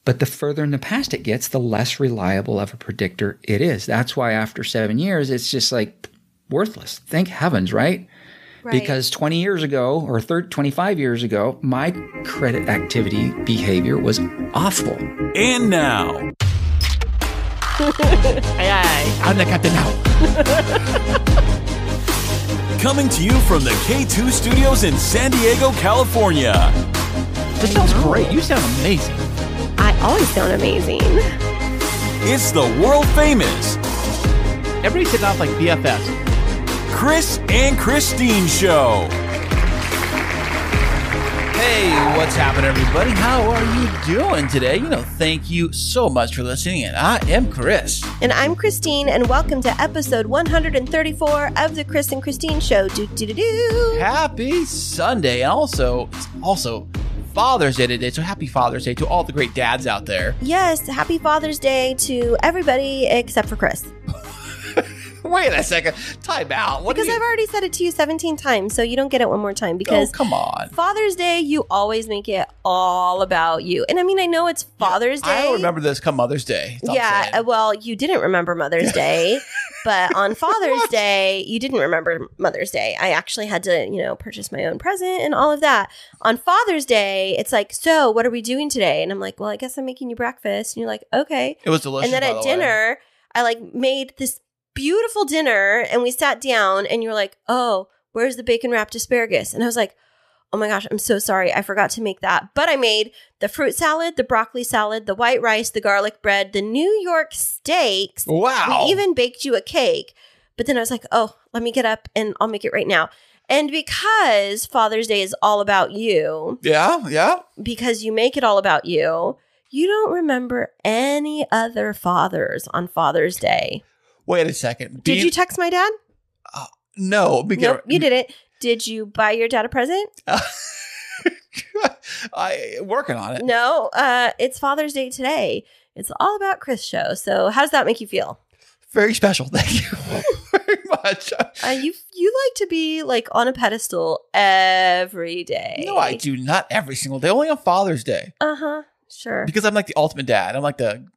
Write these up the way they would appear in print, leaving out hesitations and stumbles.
But the further in the past it gets, the less reliable of a predictor it is. That's why after 7 years, it's just like worthless. Thank heavens, right? Because 20 years ago or 25 years ago, my credit activity behavior was awful. And now. Aye, aye. I'm the captain now. Coming to you from the K2 Studios in San Diego, California. This sounds great. You sound amazing. I always sound amazing. It's the world famous Everybody's sitting off like BFFs. Kris and Kristine Show. Hey, what's happening, everybody? How are you doing today? Thank you so much for listening. And I am Kris. And I'm Kristine, and welcome to episode 134 of the Kris and Kristine Show. Happy Sunday. And it's also Father's Day today, so happy Father's Day to all the great dads out there. Yes, happy Father's Day to everybody except for Kris. Wait a second. Time out. I've already said it to you 17 times, so you don't get it one more time. Because come on. Father's Day, you always make it all about you. And I mean, I know it's Father's Day. I don't remember this come Mother's Day. Yeah, well, you didn't remember Mother's Day. But on Father's Day, you didn't remember Mother's Day. I actually had to, purchase my own present and all of that. On Father's Day, it's like, so what are we doing today? And I'm like, well, I guess I'm making you breakfast. And you're like, okay. It was delicious. And then at dinner, I made this beautiful dinner and we sat down and you were like, oh, where's the bacon wrapped asparagus? And I was like, oh my gosh, I'm so sorry. I forgot to make that. But I made the fruit salad, the broccoli salad, the white rice, the garlic bread, the New York steaks. Wow. We even baked you a cake. But then I was like, oh, let me get up and I'll make it right now. And because Father's Day is all about you. Yeah. Because you make it all about you, you don't remember any other fathers on Father's Day. Wait a second. Did you text my dad? No. Nope, you didn't. Did you buy your dad a present? I'm working on it. No, it's Father's Day today. It's all about Kris show. So how does that make you feel? Very special. Thank you very much. You like to be on a pedestal every day. No, I do not every single day. Only on Father's Day. Uh-huh. Sure. Because I'm like the ultimate dad. I'm like the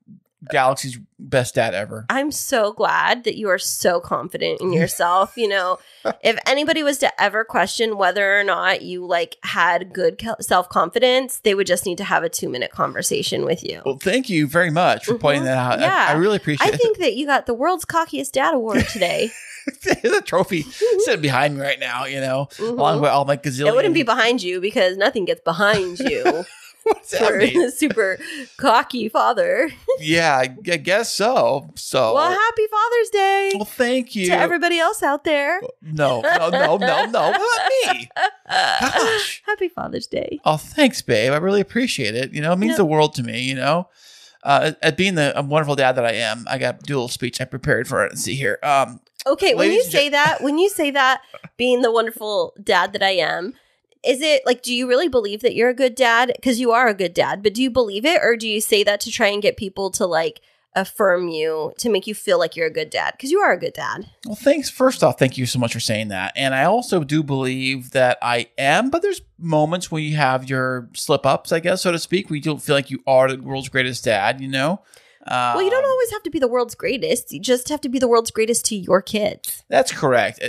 galaxy's best dad ever. I'm so glad that you are so confident in yourself. If anybody was to ever question whether or not you had good self-confidence, they would just need to have a 2-minute conversation with you. Well, thank you very much for pointing that out. Yeah. I really appreciate it. I think that you got the world's Cockiest Dad award today. There's a trophy sitting behind me right now, along with all my gazillion. It wouldn't be behind you because nothing gets behind you. What's that mean? Super cocky father. Yeah, I guess so. Well, happy Father's Day. Well, thank you. To everybody else out there. No. Not me. Gosh. Happy Father's Day. Oh, thanks, babe. I really appreciate it. It means the world to me, At being the wonderful dad that I am, I got to do a little speech. I prepared for it. Let's see here. Okay, when you say that, being the wonderful dad that I am, is it do you really believe that you're a good dad? Because you are a good dad, but do you believe it, or do you say that to try and get people to affirm you, to make you feel like you're a good dad? Because you are a good dad. Well, thanks. First off, thank you so much for saying that. And I also do believe that I am, but there's moments when you have your slip ups, I guess, so to speak, where you don't feel like you are the world's greatest dad, Well, you don't always have to be the world's greatest. You just have to be the world's greatest to your kids. That's correct.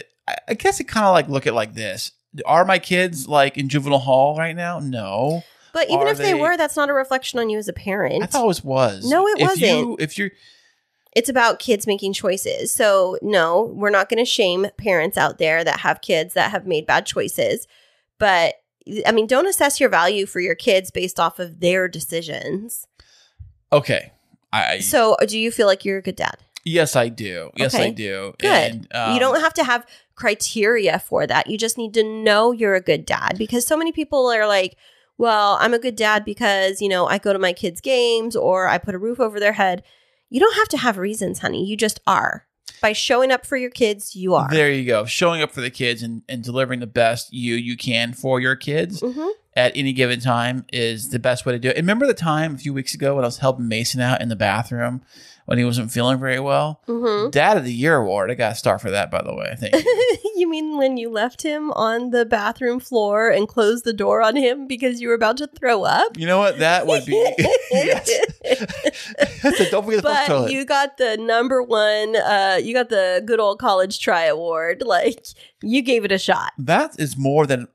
I guess it kind of look at like this. Are my kids in juvenile hall right now? No. But even if they were, that's not a reflection on you as a parent. I thought it was. No, it wasn't. If you're, it's about kids making choices. So no, we're not going to shame parents out there that have kids that have made bad choices. But I mean, don't assess your value for your kids based off of their decisions. Okay. So do you feel like you're a good dad? Yes, I do. Yes, okay. I do. Good. And, you don't have to have criteria for that. You just need to know you're a good dad, because so many people are like, well, I'm a good dad because, I go to my kids' games or I put a roof over their head. You don't have to have reasons, honey. You just are. By showing up for your kids, you are. There you go. Showing up for the kids and delivering the best you can for your kids at any given time is the best way to do it. And remember the time a few weeks ago when I was helping Mason out in the bathroom when he wasn't feeling very well? Dad of the Year award. I got a star for that, by the way, I think. You mean when you left him on the bathroom floor and closed the door on him because you were about to throw up? You know what? That would be... Yes. said, don't forget the flush But toilet. you got the number one, you got the good old college try award. Like, you gave it a shot. That is more than,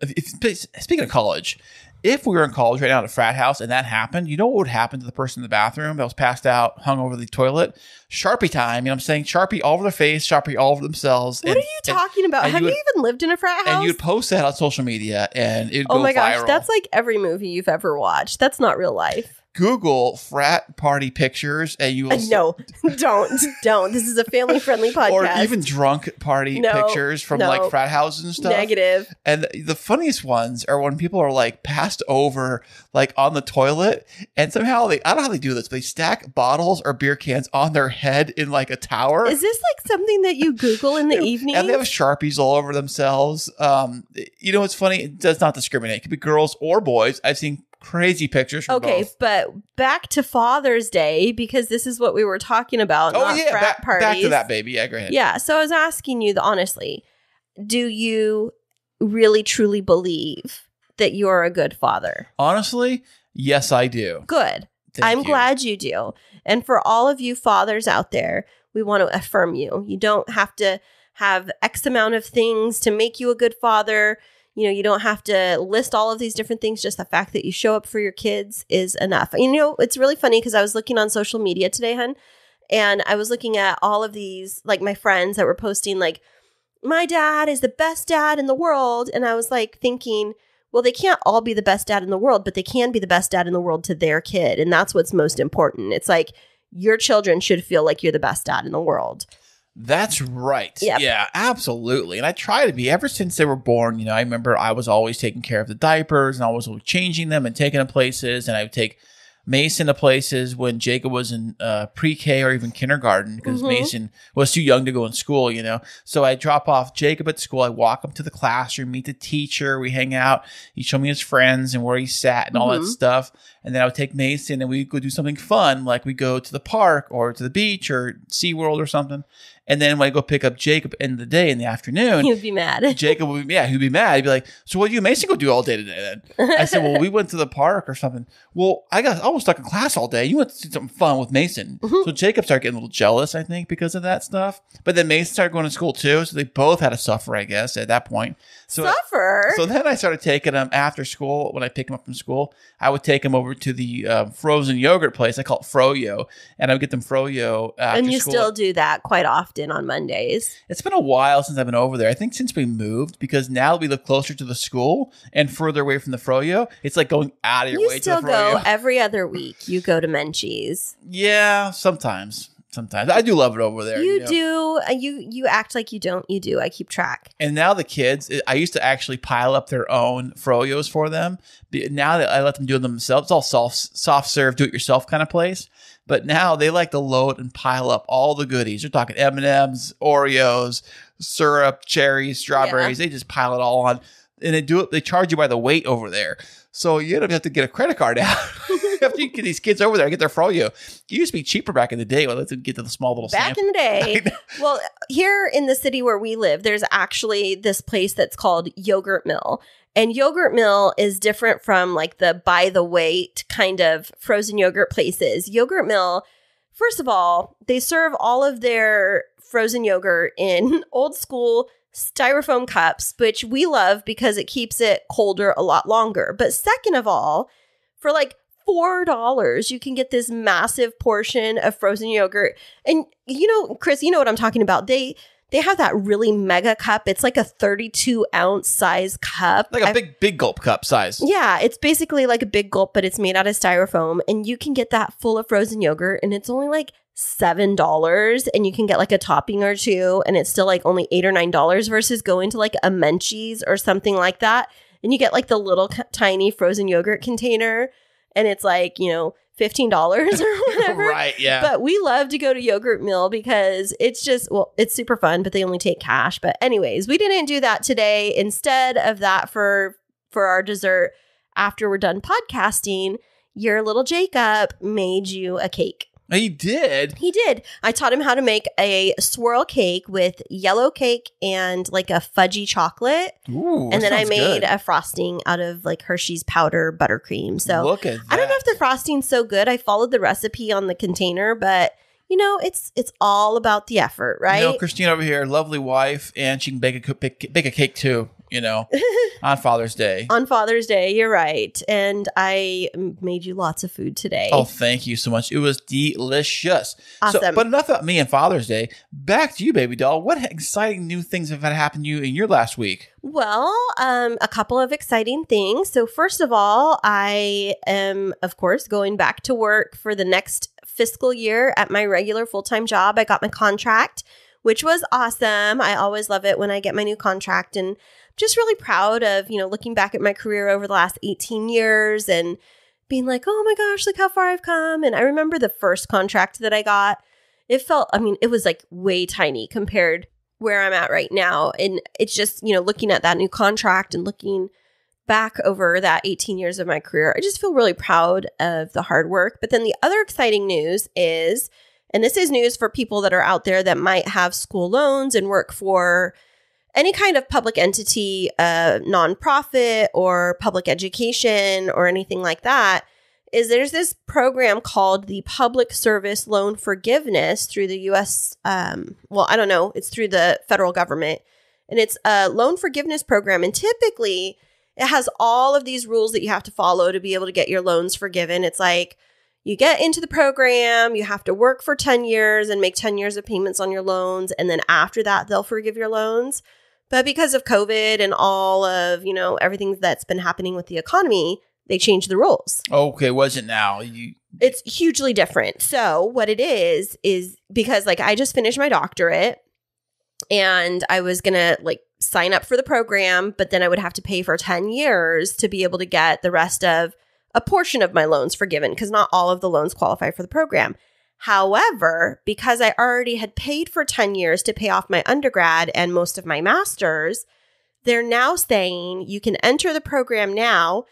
speaking of college, if we were in college right now at a frat house and that happened, you know what would happen to the person in the bathroom that was passed out, hung over the toilet? Sharpie time. You know what I'm saying? Sharpie all over their face, Sharpie all over themselves. What are you talking about? Have you even lived in a frat house? And you'd post that on social media and it'd go viral. Oh my gosh, that's like every movie you've ever watched. That's not real life. Google frat party pictures and you will No, don't. This is a family-friendly podcast. Or even drunk party pictures from like frat houses and stuff. Negative. And the funniest ones are when people are like passed over like on the toilet and somehow I don't know how they do this, but they stack bottles or beer cans on their head in like a tower. Is this like something that you Google in the evening? And they have Sharpies all over themselves. You know what's funny? It does not discriminate. It could be girls or boys. I've seen crazy pictures from both. But back to Father's Day, because this is what we were talking about. Frat parties. Back to that, baby. Yeah, go ahead. Yeah, so I was asking you honestly, do you really truly believe that you're a good father? Honestly, yes, I do. Good. I'm glad you do. And for all of you fathers out there, we want to affirm you. You don't have to have X amount of things to make you a good father. You know, you don't have to list all of these different things. Just the fact that you show up for your kids is enough. You know, it's really funny because I was looking on social media today, hun, and I was looking at all of these, like my friends that were posting like, my dad is the best dad in the world. And I was like thinking, well, they can't all be the best dad in the world, but they can be the best dad in the world to their kid. And that's what's most important. It's like your children should feel like you're the best dad in the world. That's right. Yep. Yeah, absolutely. And I try to be ever since they were born. You know, I remember I was always taking care of the diapers and I was always changing them and taking them places. And I would take Mason to places when Jacob was in pre-K or even kindergarten because Mason was too young to go in school, you know. So I drop off Jacob at school. I walk him to the classroom, meet the teacher. We hang out. He showed me his friends and where he sat and all that stuff. And then I would take Mason and we'd go do something fun, like we go to the park or to the beach or SeaWorld or something. And then when I go pick up Jacob in the day, in the afternoon, he would be mad. Jacob would be, he'd be mad. He'd be like, so what did you and Mason go do all day today then? I said, well, we went to the park or something. Well, I was stuck in class all day. You went to do something fun with Mason. So Jacob started getting a little jealous, I think, because of that stuff. But then Mason started going to school too. So they both had to suffer, I guess, at that point. So then I started taking him after school. When I pick him up from school, I would take him over to the frozen yogurt place. I call it Froyo. And I would get them Froyo after And you school. still do that quite often on Mondays. It's been a while since I've been over there. I think since we moved, because now that we live closer to the school and further away from the Froyo, it's like going out of your way to the Froyo. You still go every other week. You go to Menchie's. Yeah, sometimes. I do love it over there. You do. You act like you don't. You do. I keep track. And now the kids, I used to actually pile up their own Froyos for them. Now that I let them do it themselves, it's all soft serve, do it yourself kind of place. But now they like to load and pile up all the goodies. They're talking M&Ms, Oreos, syrup, cherries, strawberries. Yeah. They just pile it all on. And they charge you by the weight over there. So you don't have to get a credit card out. After you get these kids over there and get their Froyo. It used to be cheaper back in the day. Well, let's get to the small little back in the day. Well, here in the city where we live, there's actually this place that's called Yogurt Mill. And Yogurt Mill is different from like the by the weight kind of frozen yogurt places. Yogurt Mill, first of all, they serve all of their frozen yogurt in old school styrofoam cups, which we love because it keeps it colder a lot longer. But second of all, for like $4, you can get this massive portion of frozen yogurt. And you know, Chris, you know what I'm talking about. They have that really mega cup. It's like a 32-ounce size cup. Like a big gulp cup size. Yeah, it's basically like a big gulp, but it's made out of styrofoam. And you can get that full of frozen yogurt, and it's only like $7. And you can get like a topping or two, and it's still like only $8 or $9 versus going to like a Menchie's or something like that. And you get like the little tiny frozen yogurt container. And it's like, you know, $15 or whatever. Right, yeah. But we love to go to Yogurt Mill because it's just, well, it's super fun, but they only take cash. But anyways, we didn't do that today. Instead of that, for our dessert, after we're done podcasting, your little Jacob made you a cake. He did? He did. I taught him how to make a swirl cake with yellow cake and like a fudgy chocolate. Ooh, and then I made good. a frosting out of like Hershey's powder buttercream. So look at that. I don't know if the frosting's so good. I followed the recipe on the container, but you know, it's all about the effort, right? You know, Kristine over here, lovely wife, and she can bake a cake too, you know, on Father's Day. On Father's Day, you're right. And I made you lots of food today. Oh, thank you so much. It was delicious. Awesome. So, but enough about me and Father's Day. Back to you, baby doll. What exciting new things have happened to you in your last week? Well, a couple of exciting things. So first of all, I am, of course, going back to work for the next fiscal year at my regular full-time job. I got my contract, which was awesome. I always love it when I get my new contract, and just really proud of, you know, looking back at my career over the last 18 years and being like, oh my gosh, look how far I've come. And I remember the first contract that I got, it was like way tiny compared where I'm at right now. And it's just, you know, looking at that new contract and looking back over that 18 years of my career, I just feel really proud of the hard work. But then the other exciting news is, and this is news for people that are out there that might have school loans and work for any kind of public entity, nonprofit or public education or anything like that, is there's this program called the Public Service Loan Forgiveness through the U.S. It's through the federal government. And it's a loan forgiveness program. And typically, it has all of these rules that you have to follow to be able to get your loans forgiven. It's like you get into the program, you have to work for 10 years and make 10 years of payments on your loans. And then after that, they'll forgive your loans. But because of COVID and all of, you know, everything that's been happening with the economy, they changed the rules. Okay, was it now? It's hugely different. So what it is because like I just finished my doctorate and I was going to like sign up for the program, but then I would have to pay for 10 years to be able to get the rest of a portion of my loans forgiven, because not all of the loans qualify for the program. However, because I already had paid for 10 years to pay off my undergrad and most of my master's, they're now saying you can enter the program now.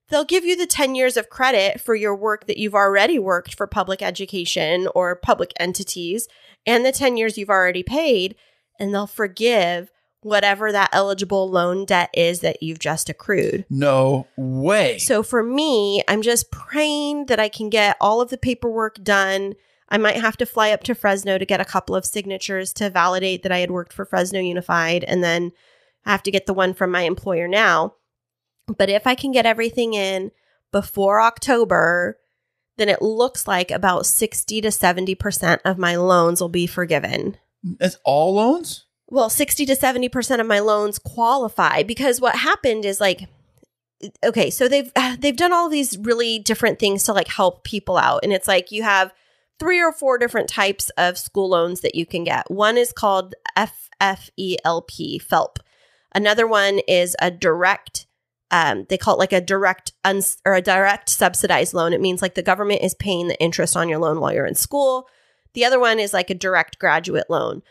They'll give you the 10 years of credit for your work that you've already worked for public education or public entities, and the 10 years you've already paid, and they'll forgive whatever that eligible loan debt is that you've just accrued. No way. So for me, I'm just praying that I can get all of the paperwork done. I might have to fly up to Fresno to get a couple of signatures to validate that I had worked for Fresno Unified, and then I have to get the one from my employer now. But if I can get everything in before October, then it looks like about 60 to 70% of my loans will be forgiven. That's all loans? Well, 60 to 70% of my loans qualify, because what happened is like, okay, so they've done all of these really different things to like help people out. And it's like you have 3 or 4 different types of school loans that you can get. One is called FFELP. Another one is a direct, they call it like a direct subsidized loan. It means like the government is paying the interest on your loan while you're in school. The other one is like a direct graduate loan.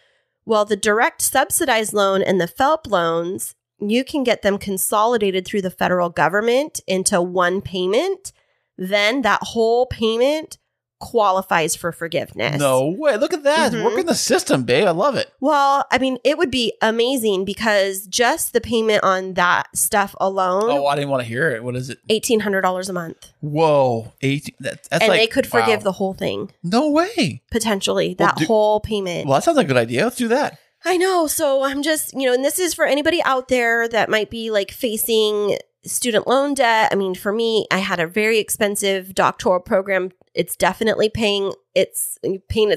Well, the direct subsidized loan and the FFELP loans, you can get them consolidated through the federal government into one payment. Then that whole payment qualifies for forgiveness. No way. Look at that. Mm-hmm. Working the system, babe. I love it. Well, I mean, it would be amazing because just the payment on that stuff alone. Oh, I didn't want to hear it. What is it? $1,800 a month. Whoa. That's and like, they could forgive wow. the whole thing. No way. Potentially. That whole payment. Well, that sounds like a good idea. Let's do that. I know. So I'm just, and this is for anybody out there that might be like facing student loan debt. I mean, for me, I had a very expensive doctoral program. It's definitely paying its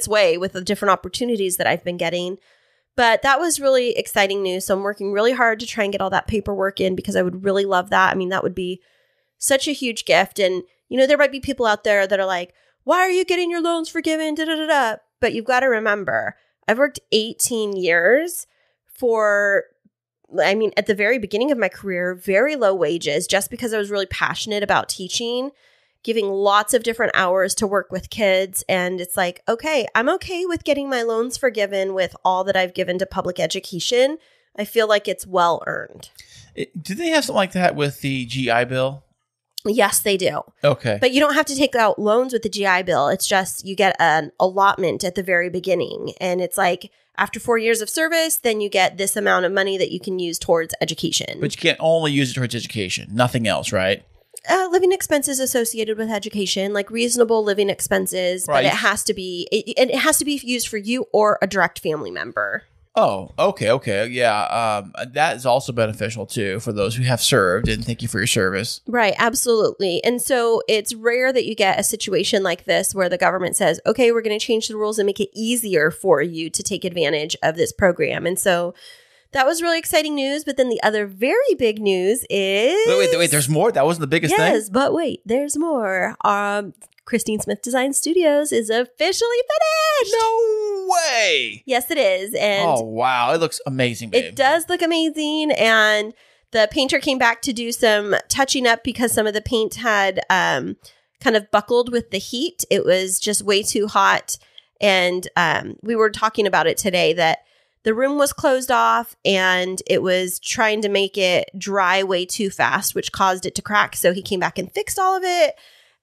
way with the different opportunities that I've been getting. But that was really exciting news. So I'm working really hard to try and get all that paperwork in because I would really love that. I mean, that would be such a huge gift. And, there might be people out there that are like, why are you getting your loans forgiven? Da, da, da, da. But you've got to remember, I've worked 18 years at the very beginning of my career, very low wages, just because I was really passionate about teaching, giving lots of different hours to work with kids. And it's like, okay, I'm okay with getting my loans forgiven with all that I've given to public education. I feel like it's well earned. Do they have something like that with the GI Bill? Yes, they do. Okay. But you don't have to take out loans with the GI Bill. It's just you get an allotment at the very beginning. And it's like after 4 years of service, then you get this amount of money that you can use towards education. But you can't only use it towards education. Nothing else, right? Living expenses associated with education, like reasonable living expenses, Right. but it has to be it has to be used for you or a direct family member. Oh, okay. Yeah. That is also beneficial too for those who have served, and thank you for your service. Right, absolutely. And so it's rare that you get a situation like this where the government says, okay, we're going to change the rules and make it easier for you to take advantage of this program. And so that was really exciting news. But then the other very big news is... Wait, there's more? That wasn't the biggest thing? Yes, but wait, there's more. Kristine Smith Designs Studios is officially finished. No way. Yes, it is. And Oh, wow. It looks amazing, babe. it does look amazing. And the painter came back to do some touching up because some of the paint had kind of buckled with the heat. It was just way too hot. And we were talking about it today that the room was closed off and it was trying to make it dry way too fast, which caused it to crack. So he came back and fixed all of it.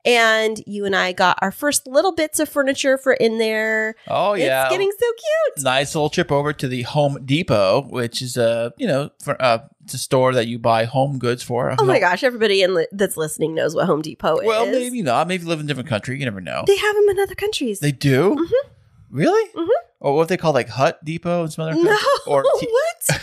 And you and I got our first little bits of furniture for in there. Oh, yeah. It's getting so cute. Nice little trip over to the Home Depot, which is it's a store that you buy home goods for. Oh my gosh, everybody that's listening knows what Home Depot is. Well, maybe not. Maybe you live in a different country. You never know. They have them in other countries. They do? Mhm. Really? Mhm. Or what they call like Hut Depot in some other No, countries? Or what?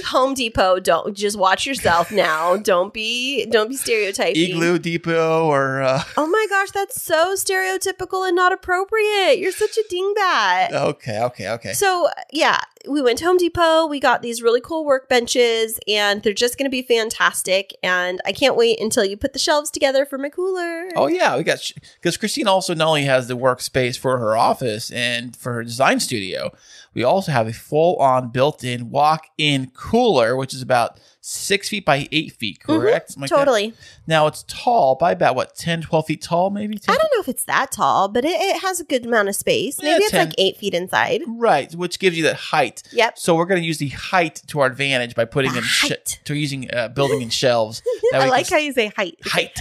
Home Depot, don't just watch yourself now. Don't be stereotyping. Igloo Depot or Oh my gosh, that's so stereotypical and not appropriate. You're such a dingbat. Okay. So, yeah, we went to Home Depot. We got these really cool workbenches, and they're just going to be fantastic. And I can't wait until you put the shelves together for my cooler. Oh yeah, we got because Kristine also not only has the workspace for her office and for her design studio, we also have a full-on built-in walk-in cooler, which is about 6 feet by 8 feet, correct? Something like that. Totally. Now it's tall by about what 10, 12 feet tall, maybe. 10 I don't know if it's that tall, but it has a good amount of space. Yeah, Maybe it's 10. like 8 feet inside. Right, which gives you that height. Yep. So we're going to use the height to our advantage by putting The in height. to using building in shelves. That I we like can how you say height. height.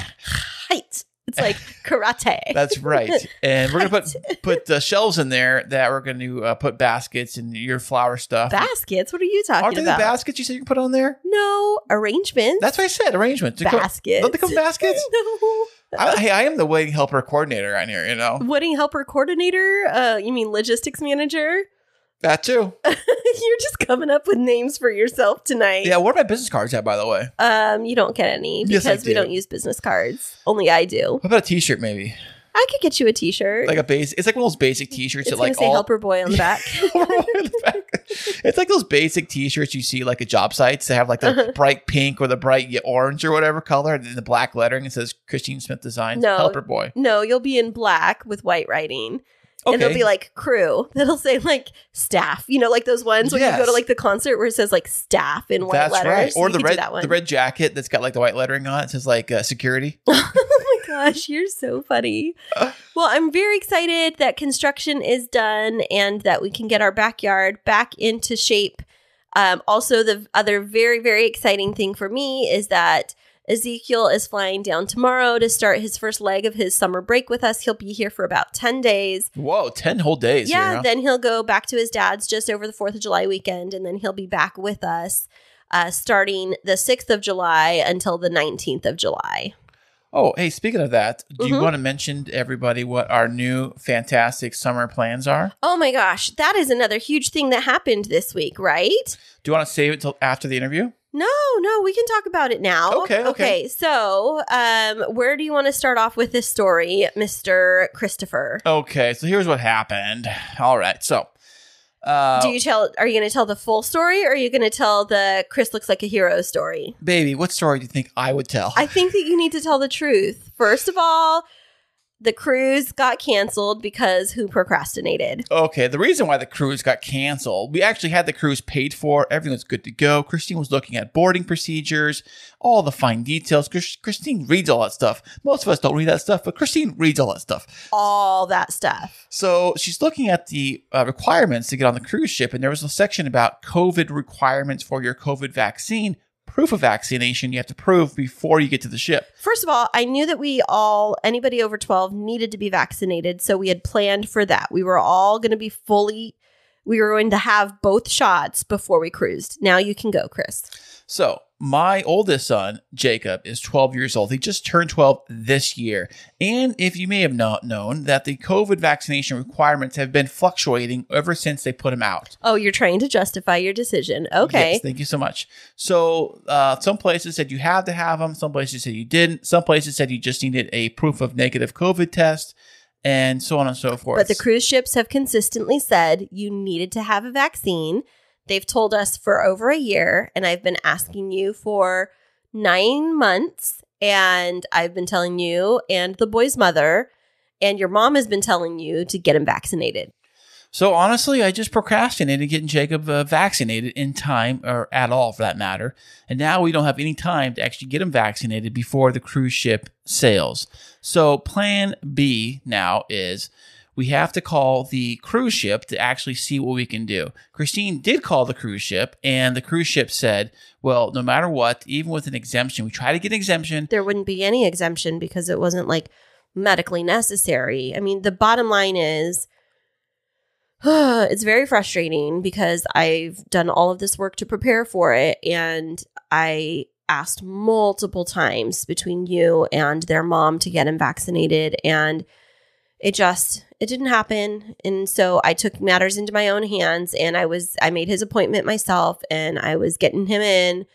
Height. It's like karate. That's right. And we're going to put shelves in there that we're going to put baskets and your flower stuff. Baskets? What are you talking Aren't they about? the baskets you said you can put on there? No, arrangements. That's what I said. Arrangements. Baskets. Don't they come baskets? No. I am the wedding helper coordinator around here, you know. Wedding helper coordinator? You mean logistics manager? That too. You're just coming up with names for yourself tonight. Yeah, where are my business cards at, by the way? You don't get any Yes, I because we do. don't use business cards. Only I do. How about a t-shirt maybe? I could get you a t-shirt. Like a base. It's like one of those basic t-shirts it's that gonna like say all helper boy on the back. It's like those basic t-shirts you see like at job sites. They have like the bright pink or the bright orange or whatever color, and then the black lettering. It says Kristine Smith Designs, No. helper boy. No, you'll be in black with white writing. Okay. And it'll be like crew. That'll say like staff. You know, like those ones when you go Yes. to like the concert where it says like staff in white That's letters. right. Or You the could do that one. red jacket that's got like the white lettering on it. It says like security. Oh my gosh, you're so funny. Well, I'm very excited that construction is done and that we can get our backyard back into shape. Also, the other very, very exciting thing for me is that Ezekiel is flying down tomorrow to start his first leg of his summer break with us. He'll be here for about 10 days. Whoa, 10 whole days. Yeah, here, huh? then he'll go back to his dad's just over the 4th of July weekend, and then he'll be back with us starting the 6th of July until the 19th of July. Oh, hey, speaking of that, do you Mhm. want to mention to everybody what our new fantastic summer plans are? Oh my gosh, that is another huge thing that happened this week, right? Do you want to save it till after the interview? No, we can talk about it now. Okay. So, where do you want to start off with this story, Mr. Christopher? Okay, so here's what happened. All right, so Are you going to tell the full story or are you going to tell the Chris looks like a hero story? baby, what story do you think I would tell? I think that you need to tell the truth. First of all, the cruise got canceled because who procrastinated? Okay, the reason why the cruise got canceled, we actually had the cruise paid for. Everything was good to go. Kristine was looking at boarding procedures, all the fine details. Kristine reads all that stuff. Most of us don't read that stuff, but Kristine reads all that stuff. All that stuff. So she's looking at the requirements to get on the cruise ship, and there was a section about COVID requirements for your COVID vaccine proof of vaccination you have to prove before you get to the ship. First of all, I knew that anybody over 12 needed to be vaccinated. So we had planned for that. We were all going to be we were going to have both shots before we cruised. Now you can go, Kris. So my oldest son, Jacob, is 12 years old. He just turned 12 this year. And if you may have not known that the COVID vaccination requirements have been fluctuating ever since they put them out. Oh, you're trying to justify your decision. Okay. Yes, thank you so much. So some places said you had to have them. Some places said you didn't. Some places said you just needed a proof of negative COVID test, and so on and so forth. But the cruise ships have consistently said you needed to have a vaccine. They've told us for over a year, and I've been asking you for 9 months, and I've been telling you and the boy's mother, and your mom has been telling you to get him vaccinated. So honestly, I just procrastinated getting Jacob vaccinated in time, or at all for that matter. And now we don't have any time to actually get him vaccinated before the cruise ship sails. So plan B now is we have to call the cruise ship to actually see what we can do. Kristine did call the cruise ship, and the cruise ship said, well, no matter what, even with an exemption, we try to get an exemption. There wouldn't be any exemption because it wasn't like medically necessary. I mean, the bottom line is, it's very frustrating because I've done all of this work to prepare for it, and I asked multiple times between you and their mom to get him vaccinated, and it didn't happen. And so I took matters into my own hands, and I made his appointment myself, and I was getting him in,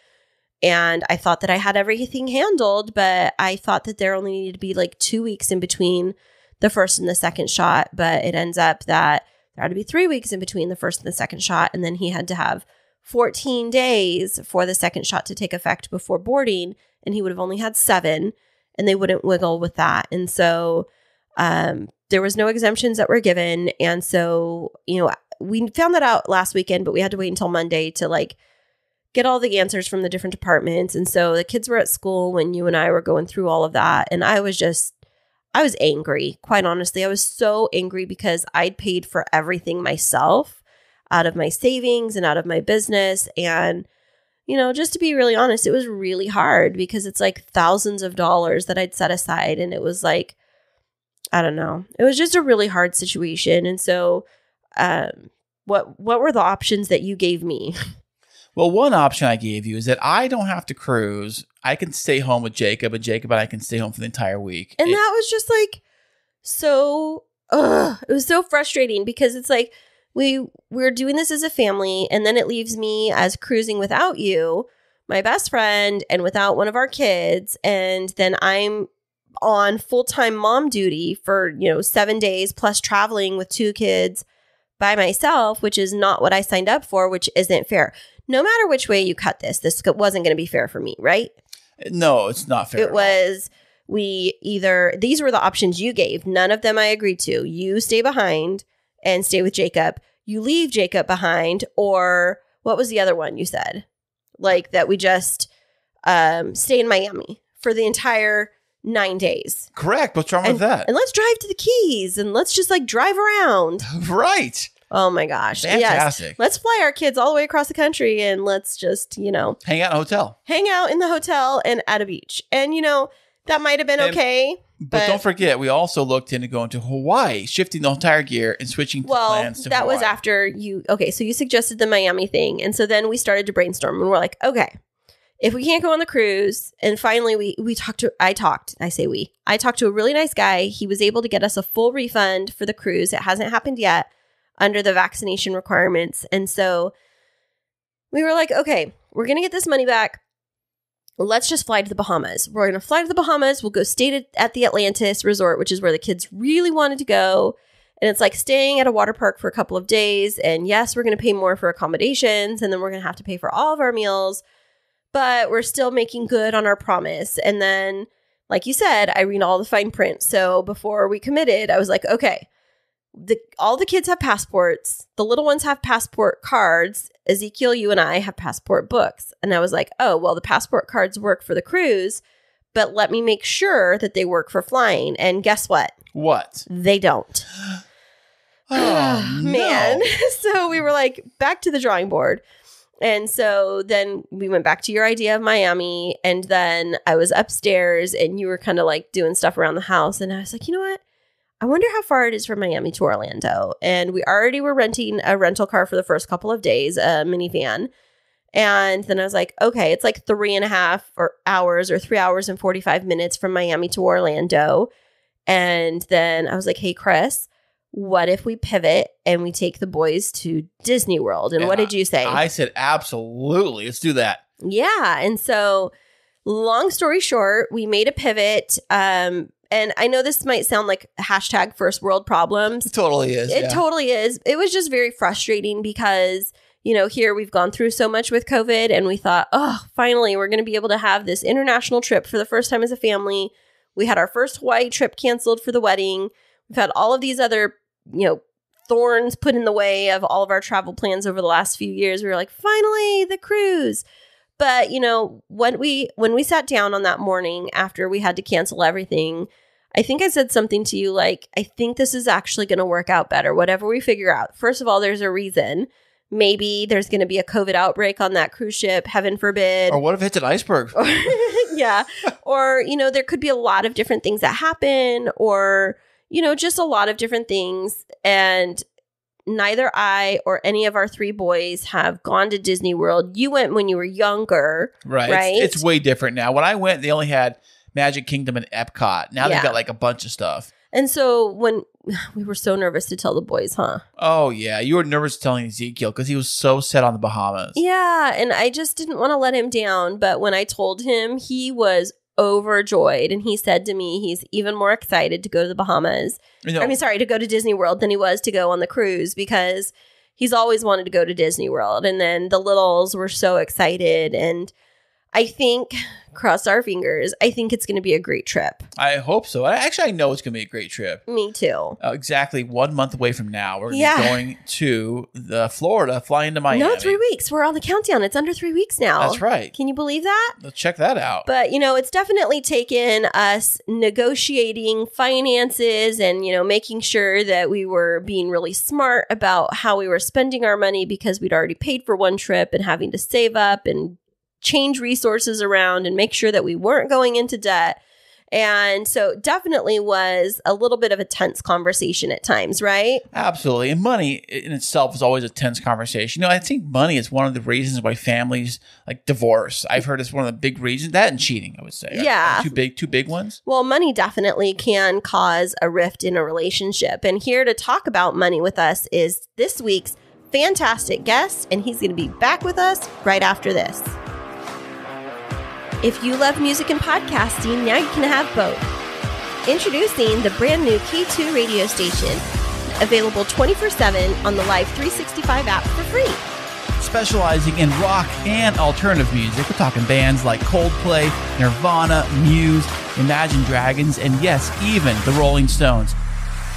and I thought that I had everything handled, but I thought that there only needed to be like 2 weeks in between the first and the second shot, but it ends up that there had to be 3 weeks in between the first and the second shot. And then he had to have 14 days for the second shot to take effect before boarding. And he would have only had 7, and they wouldn't wiggle with that. And so there was no exemptions that were given. And so, we found that out last weekend, but we had to wait until Monday to like get all the answers from the different departments. And so the kids were at school when you and I were going through all of that. And I was angry, quite honestly. I was so angry because I'd paid for everything myself out of my savings and out of my business. And, just to be really honest, it was really hard because it's like thousands of dollars that I'd set aside. And it was like, I don't know. It was just a really hard situation. And so what were the options that you gave me? Well, one option I gave you is that I don't have to cruise. I can stay home with Jacob, and Jacob and I can stay home for the entire week. And that was just like it was so frustrating because it's like we're doing this as a family, and then it leaves me as cruising without you, my best friend, and without one of our kids. And then I'm on full-time mom duty for, 7 days plus traveling with 2 kids by myself, which is not what I signed up for, which isn't fair. No matter which way you cut this wasn't going to be fair for me, right? No, it's not fair. It was, these were the options you gave. None of them I agreed to. You stay behind and stay with Jacob. You leave Jacob behind, or what was the other one you said? Like that we just stay in Miami for the entire 9 days. Correct. What's wrong with that? And let's drive to the Keys and let's just like drive around. Right. Oh my gosh. Fantastic. Yes. Let's fly our kids all the way across the country and let's just, hang out in a hotel. Hang out in the hotel and at a beach. And, that might have been okay. But don't forget, we also looked into going to Hawaii, shifting the entire gear and switching plans to that Hawaii. was after you. Okay. So you suggested the Miami thing. And so then we started to brainstorm and we're like, okay, if we can't go on the cruise, and finally I talked to a really nice guy. He was able to get us a full refund for the cruise. It hasn't happened yet under the vaccination requirements. And so we were like, okay, we're going to get this money back. Let's just fly to the Bahamas. We're going to fly to the Bahamas. We'll go stay at the Atlantis Resort, which is where the kids really wanted to go. And it's like staying at a water park for a couple of days. And yes, we're going to pay more for accommodations. And then we're going to have to pay for all of our meals. But we're still making good on our promise. And then, like you said, I read all the fine print. So before we committed, I was like, okay, all the kids have passports. The little ones have passport cards. Ezekiel, you and I have passport books. And I was like, oh, well, the passport cards work for the cruise, but let me make sure that they work for flying. And guess what? What? They don't. Oh, man. no. So we were like, back to the drawing board. And so then we went back to your idea of Miami. And then I was upstairs and you were kind of like doing stuff around the house. And I was like, you know what? I wonder how far it is from Miami to Orlando. And we already were renting a rental car for the first couple of days, a minivan. And then I was like, okay, it's like 3.5 hours or 3 hours and 45 minutes from Miami to Orlando. And then I was like, hey, Kris, what if we pivot and we take the boys to Disney World? And what did you say? I said, absolutely. Let's do that. Yeah. And so long story short, we made a pivot. And I know this might sound like hashtag first world problems. It totally is. It totally is. It was just very frustrating because, you know, here we've gone through so much with COVID and we thought, oh, finally, we're going to be able to have this international trip for the first time as a family. We had our first Hawaii trip canceled for the wedding. We've had all of these other, you know, thorns put in the way of all of our travel plans over the last few years. We were like, finally, the cruise. But, you know, when we sat down on that morning after we had to cancel everything, I think I said something to you like, I think this is actually going to work out better, whatever we figure out. First of all, there's a reason. Maybe there's going to be a COVID outbreak on that cruise ship, heaven forbid. Or what if it's an iceberg? Yeah. Or, you know, there could be a lot of different things that happen or, you know, just a lot of different things. And neither I or any of our 3 boys have gone to Disney World. You went when you were younger. Right. It's way different now. When I went, they only had Magic Kingdom and Epcot. Now they've got like a bunch of stuff. And so when we were so nervous to tell the boys, huh? Oh, yeah. You were nervous telling Ezekiel because he was so set on the Bahamas. Yeah. And I just didn't want to let him down. But when I told him, he was overjoyed. And he said to me, he's even more excited to go to the Bahamas. To go to Disney World than he was to go on the cruise because he's always wanted to go to Disney World. And then the littles were so excited. And I think, cross our fingers, I think it's going to be a great trip. I hope so. I know it's going to be a great trip. Me too. Exactly 1 month away from now, we're going to be going to Florida, flying to Miami. No, 3 weeks. We're on the countdown. It's under 3 weeks now. That's right. Can you believe that? Let's check that out. But, you know, it's definitely taken us negotiating finances and, you know, making sure that we were being really smart about how we were spending our money because we'd already paid for one trip and having to save up and change resources around and make sure that we weren't going into debt. And so it definitely was a little bit of a tense conversation at times, right? Absolutely. And money in itself is always a tense conversation. You know, I think money is one of the reasons why families like divorce. I've heard it's one of the big reasons. That and cheating, I would say. Yeah. Two big ones. Well, money definitely can cause a rift in a relationship. And here to talk about money with us is this week's fantastic guest. And he's going to be back with us right after this. If you love music and podcasting, now you can have both. Introducing the brand new K2 radio station, available 24/7 on the Live 365 app for free. Specializing in rock and alternative music, we're talking bands like Coldplay, Nirvana, Muse, Imagine Dragons, and yes, even the Rolling Stones.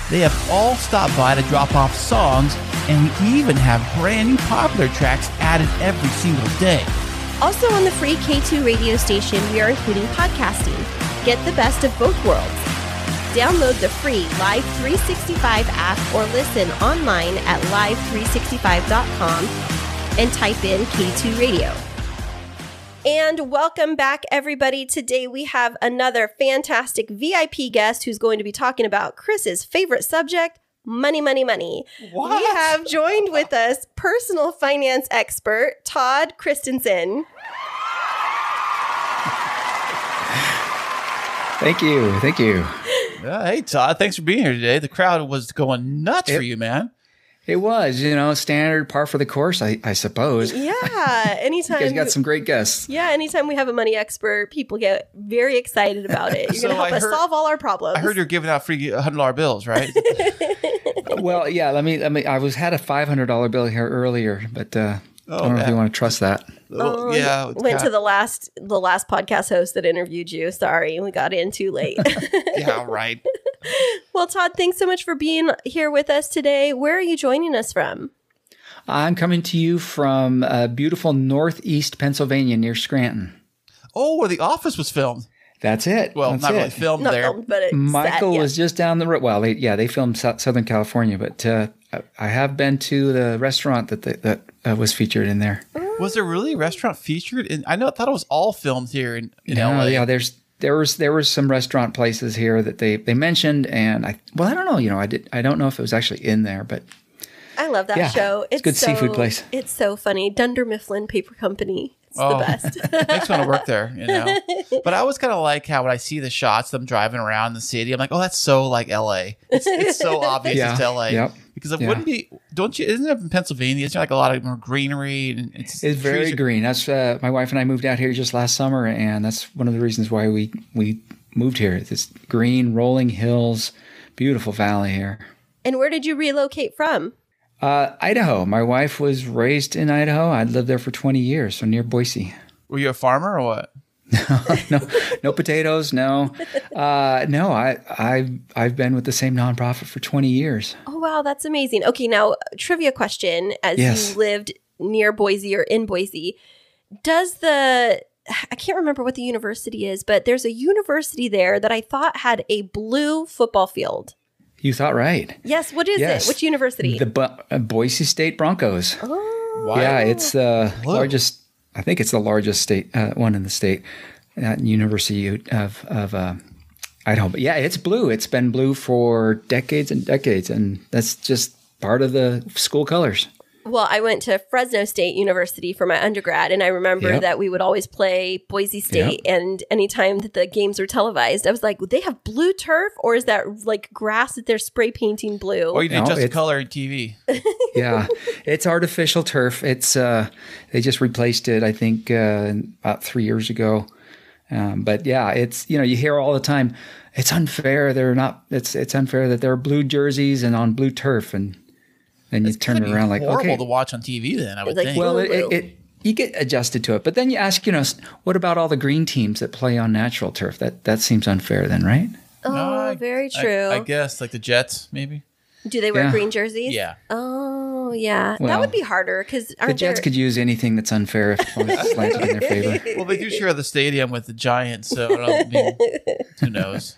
They have all stopped by to drop off songs, and we even have brand new popular tracks added every single day. Also on the free K2 radio station, we are including podcasting. Get the best of both worlds. Download the free Live 365 app or listen online at live365.com and type in K2 Radio. And welcome back, everybody. Today we have another fantastic VIP guest who's going to be talking about Kris's favorite subject, money, money, money. What? We have joined with us personal finance expert, Todd Christensen. Thank you. Thank you. Hey, Todd. Thanks for being here today. The crowd was going nuts for you, man. It was, you know, standard par for the course, I suppose. Yeah. Anytime. You guys got some great guests. Yeah. Anytime we have a money expert, people get very excited about it. You're going to help us solve all our problems. I heard you're giving out free $100 bills, right? Well, yeah. Let me. I had a $500 bill here earlier, but I don't know if you want to trust that. Yeah. Went to the last podcast host that interviewed you. Sorry, we got in too late. Yeah, right. Well, Todd, thanks so much for being here with us today. Where are you joining us from? I'm coming to you from beautiful northeast Pennsylvania near Scranton. Oh, where The Office was filmed. That's it. Well, That's not it. really filmed there. But it's Michael set, yeah. was just down the road. Well, they filmed Southern California, but I have been to the restaurant that was featured in there. Was there really a restaurant featured? I thought it was all filmed here in LA. Yeah, there was some restaurant places here that they mentioned, and I don't know. I don't know if it was actually in there, but I love that show. It's a good seafood place. It's so funny. Dunder Mifflin Paper Company. It's the best. Makes me want to work there, But I always kind of like how when I see the shots of them driving around the city, I'm like, oh, that's so like LA. It's so obvious it's LA. Yep. Because it wouldn't be, isn't it in Pennsylvania? Isn't there like a lot of more greenery? And it's very green. That's my wife and I moved out here just last summer, and that's one of the reasons why we moved here. It's green, rolling hills, beautiful valley here. And where did you relocate from? Idaho. My wife was raised in Idaho. I'd lived there for 20 years, so near Boise. Were you a farmer or what? No potatoes. No, I've been with the same nonprofit for 20 years. Oh, wow. That's amazing. Okay. Now, trivia question. As you lived near Boise or in Boise, I can't remember what the university is, but there's a university there that I thought had a blue football field. You thought right. Yes. What is it? Which university? The Boise State Broncos. Oh. Wow. Yeah, it's the largest. I think it's the largest state one in the state. University of Idaho. But yeah, it's blue. It's been blue for decades and decades, and that's just part of the school colors. Well, I went to Fresno State University for my undergrad, and I remember that we would always play Boise State, and anytime that the games were televised, I was like, would they have blue turf, or is that like grass that they're spray painting blue? Or you did just the color in TV. Yeah, it's artificial turf. It's they just replaced it, I think, about 3 years ago. But yeah, it's, you hear all the time, it's unfair. It's unfair that there are blue jerseys and on blue turf, and then you turn it around like, horrible to watch on TV. Then I would think. Well, you get adjusted to it, but then you ask, what about all the green teams that play on natural turf? That seems unfair, then, right? Oh, very true. I guess like the Jets, maybe. Do they wear green jerseys? Yeah. Oh, yeah. Well, that would be harder because the Jets could use anything that's unfair if it's landed in their favor. Well, they do share the stadium with the Giants, so I don't know, who knows.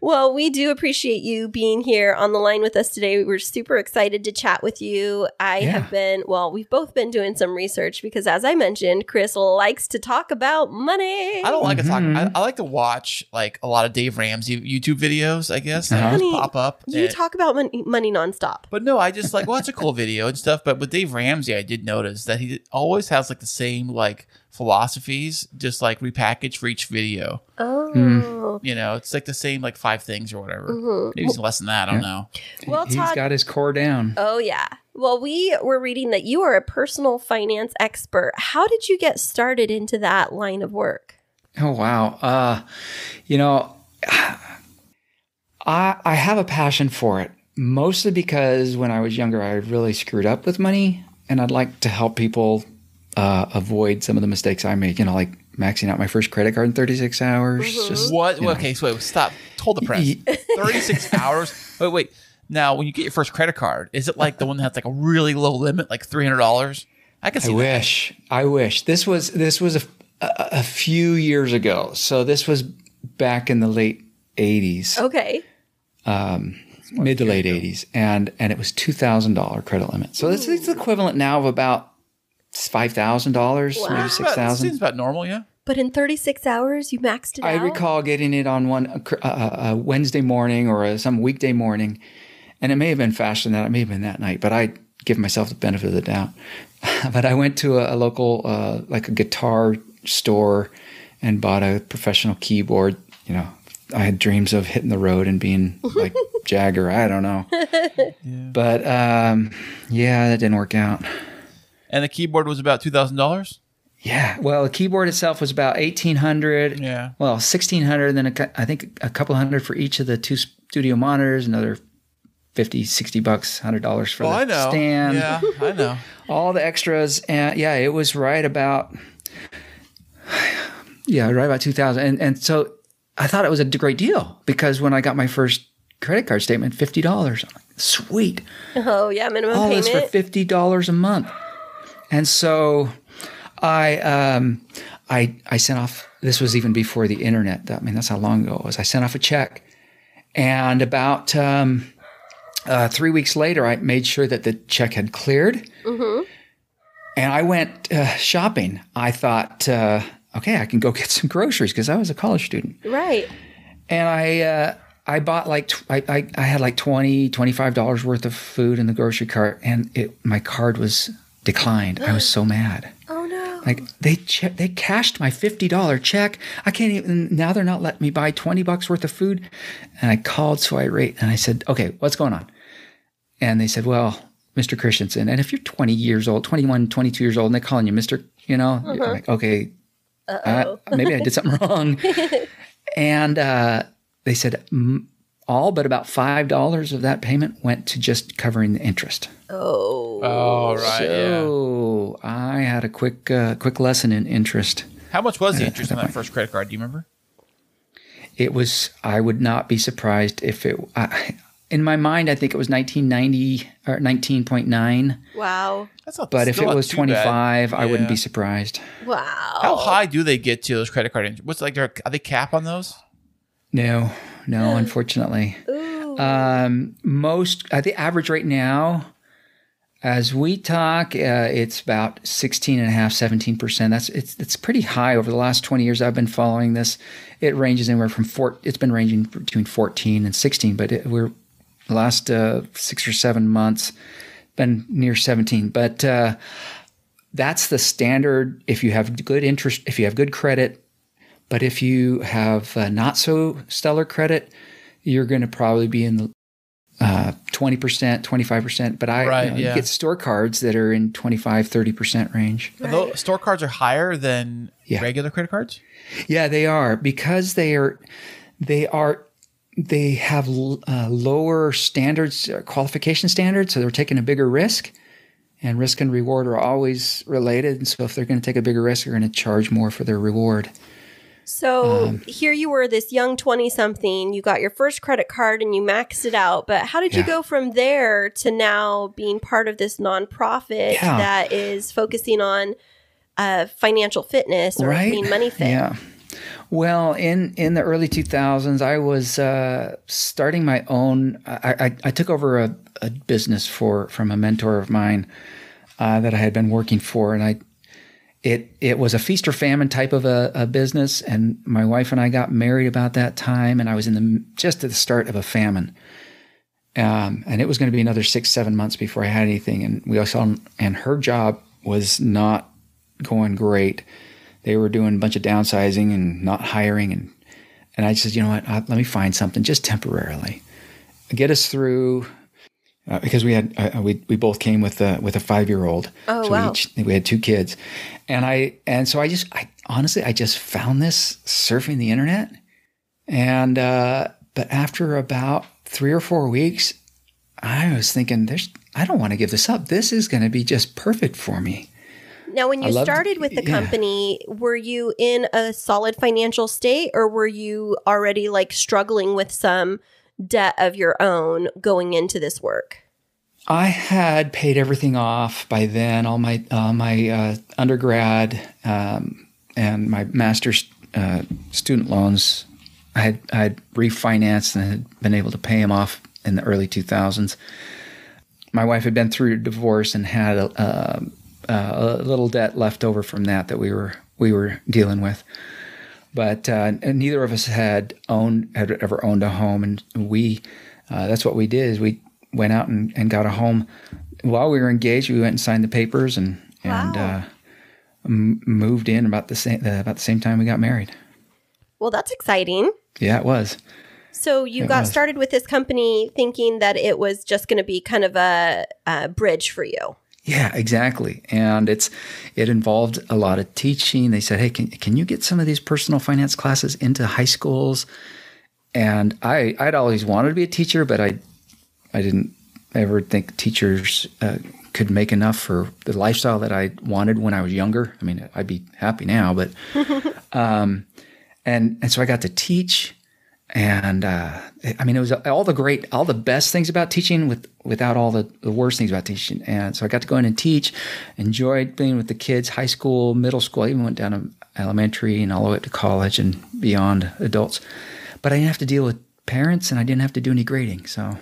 Well, we do appreciate you being here on the line with us today. We're super excited to chat with you. We've both been doing some research because, as I mentioned, Kris likes to talk about money. I don't like to talk. I like to watch like a lot of Dave Ramsey YouTube videos, I guess, that just pop up. You talk about money nonstop. But no, I just like watch a cool video and stuff. But with Dave Ramsey, I did notice that he always has like the same like philosophies, just like repackaged for each video. Oh. It's like the same like 5 things or whatever. Mm-hmm. Maybe it's less than that. I don't know. Well, he's Todd, got his core down. Oh, yeah. Well, we were reading that you are a personal finance expert. How did you get started into that line of work? Oh, wow. I have a passion for it, mostly because when I was younger, I really screwed up with money, and I'd like to help people avoid some of the mistakes I made, like maxing out my first credit card in 36 hours. Mm-hmm. Just, what? Okay, so wait, stop. Told the press. 36 hours? Wait. Now, when you get your first credit card, is it like the one that has like a really low limit, like $300? I can see that. I wish. This was a few years ago. So this was back in the late 80s. Okay. Mid to late 80s. And it was $2,000 credit limit. So this is equivalent now of about $5,000, maybe $6,000. Seems about normal, yeah. But in 36 hours, you maxed it out? I recall getting it on one Wednesday morning or some weekday morning, and it may have been faster than that. It may have been that night, but I give myself the benefit of the doubt. But I went to a local, like a guitar store, and bought a professional keyboard. I had dreams of hitting the road and being like Jagger. I don't know. Yeah. But that didn't work out. And the keyboard was about $2,000? Yeah. Well, the keyboard itself was about $1,800. Yeah. Well, $1,600, then I think a couple $100 for each of the 2 studio monitors, another $50, $60, $100 for the stand. Yeah, I know. All the extras. And it was right about $2,000. And so I thought it was a great deal because when I got my first credit card statement, $50. I'm like, sweet. Oh, yeah, minimum payment. All this for $50 a month. And so I sent off, this was even before the internet. That's how long ago it was. I sent off a check. And about 3 weeks later, I made sure that the check had cleared. Mm-hmm. And I went shopping. I thought, okay, I can go get some groceries because I was a college student. Right. And I bought I had like $20, $25 worth of food in the grocery cart, and my card was declined. I was so mad. Oh no! Like they cashed my $50 check. I can't even, now they're not letting me buy $20 worth of food. And I called so irate and I said, okay, what's going on? And they said, well, Mr. Christensen. And if you're 20 years old, 21, 22 years old, and they're calling you Mr., I'm like, okay, maybe I did something wrong. And they said all but about $5 of that payment went to just covering the interest. Oh, right. So I had a quick lesson in interest. How much was the interest on that first credit card? Do you remember? It was, I would not be surprised if it, in my mind, I think it was 1990 or 19.9. Wow. But if it was 25, I wouldn't be surprised. Wow. How high do they get to those credit card interest? What's like, are they cap on those? No, unfortunately. The average right now, as we talk, it's about 16.5%, 17%. It's pretty high over the last 20 years I've been following this. It ranges anywhere from it's been ranging between 14 and 16, but we're the last 6 or 7 months been near 17. But that's the standard if you have good interest, if you have good credit. But if you have not so stellar credit, you're going to probably be in the 20%, 25%. But you get store cards that are in 25, 30% range. Right. Those store cards are higher than regular credit cards? Yeah, they are, because they have lower standards, qualification standards. So they're taking a bigger risk, and risk and reward are always related. And so if they're going to take a bigger risk, they're going to charge more for their reward. So here you were, this young 20-something, you got your first credit card and you maxed it out. But how did you go from there to now being part of this nonprofit that is focusing on financial fitness or being money fit? Yeah. Well, in the early 2000s, I was starting my own. I took over a business from a mentor of mine that I had been working for, and It was a feast or famine type of a business, and my wife and I got married about that time, and I was just at the start of a famine, and it was going to be another 6-7 months before I had anything. And her job was not going great. They were doing a bunch of downsizing and not hiring, and I said, you know what? Let me find something just temporarily, get us through. Because we both came with a 5-year-old. Oh, so wow. We had 2 kids. So I honestly found this surfing the internet. And, but after about 3 or 4 weeks, I was thinking, I don't want to give this up. This is going to be just perfect for me. Now, when you started with the company, were you in a solid financial state, or were you already like struggling with some debt of your own going into this work? I had paid everything off by then, all my undergrad and my master's student loans. I had refinanced and had been able to pay them off in the early 2000s. My wife had been through a divorce and had a little debt left over from that we were dealing with. But neither of us had ever owned a home, and that's what we did. Is we went out and got a home while we were engaged. We went and signed the papers and moved in about the same time we got married. Well, that's exciting. Yeah, it was. So you got started with this company thinking that it was just going to be kind of a bridge for you. Yeah, exactly. And it involved a lot of teaching. They said, hey, can you get some of these personal finance classes into high schools? And I'd always wanted to be a teacher, but I didn't ever think teachers could make enough for the lifestyle that I wanted when I was younger. I mean, I'd be happy now, but and so I got to teach. And it was all the best things about teaching without all the worst things about teaching. And so I got to go in and teach, enjoyed being with the kids, high school, middle school. I even went down to elementary and all the way up to college and beyond adults. But I didn't have to deal with parents, and I didn't have to do any grading. So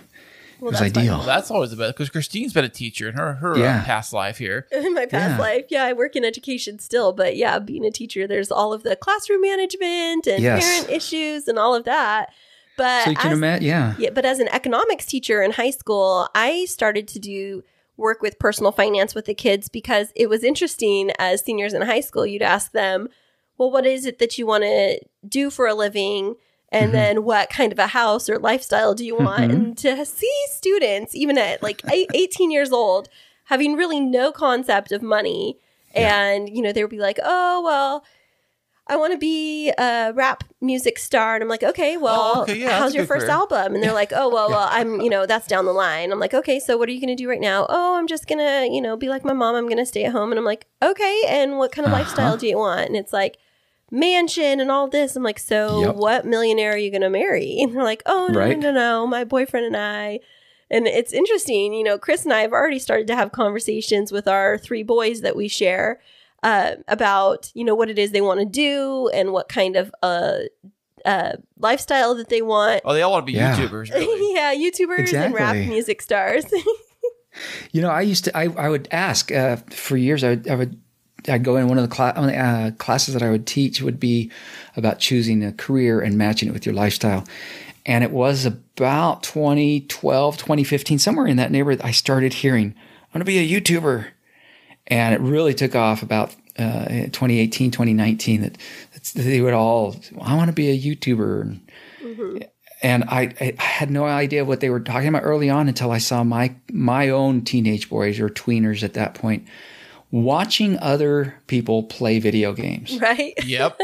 It was ideal. Well, that's always the best because Kristine's been a teacher in her past life here. In my past life, I work in education still, but being a teacher, there's all of the classroom management and parent issues and all of that. But so you can imagine, but as an economics teacher in high school, I started to do work with personal finance with the kids because it was interesting. As seniors in high school, you'd ask them, well, what is it that you want to do for a living? And then what kind of a house or lifestyle do you want? And to see students, even at like 18 years old, having really no concept of money. And, they would be like, oh, well, I want to be a rap music star. And I'm like, okay, well, how's your first album? And they're like, oh, well, I'm, that's down the line. I'm like, okay, so what are you going to do right now? Oh, I'm just going to, be like my mom. I'm going to stay at home. And I'm like, okay, and what kind of lifestyle do you want? And it's like, mansion and all this. I'm like, so what millionaire are you going to marry? And they're like, oh, no, my boyfriend and I. And it's interesting, Kris and I have already started to have conversations with our 3 boys that we share about, what it is they want to do and what kind of lifestyle that they want. Oh, they all want to be YouTubers. Really. YouTubers and rap music stars. I would ask for years, I'd go in one of the classes that I would teach would be about choosing a career and matching it with your lifestyle. And it was about 2012, 2015, somewhere in that neighborhood, I started hearing, I'm going to be a YouTuber. And it really took off about 2018, 2019, that they would all, I want to be a YouTuber. And I had no idea what they were talking about early on until I saw my own teenage boys or tweeners at that point watching other people play video games. Right. Yep.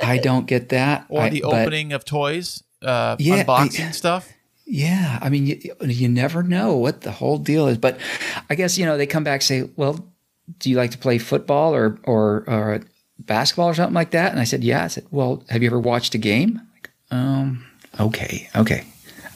I don't get that. Or the opening of toys, unboxing stuff. Yeah. I mean, you never know what the whole deal is. But I guess, they come back and say, well, do you like to play football or basketball or something like that? And I said, yeah. I said, well, have you ever watched a game? Okay.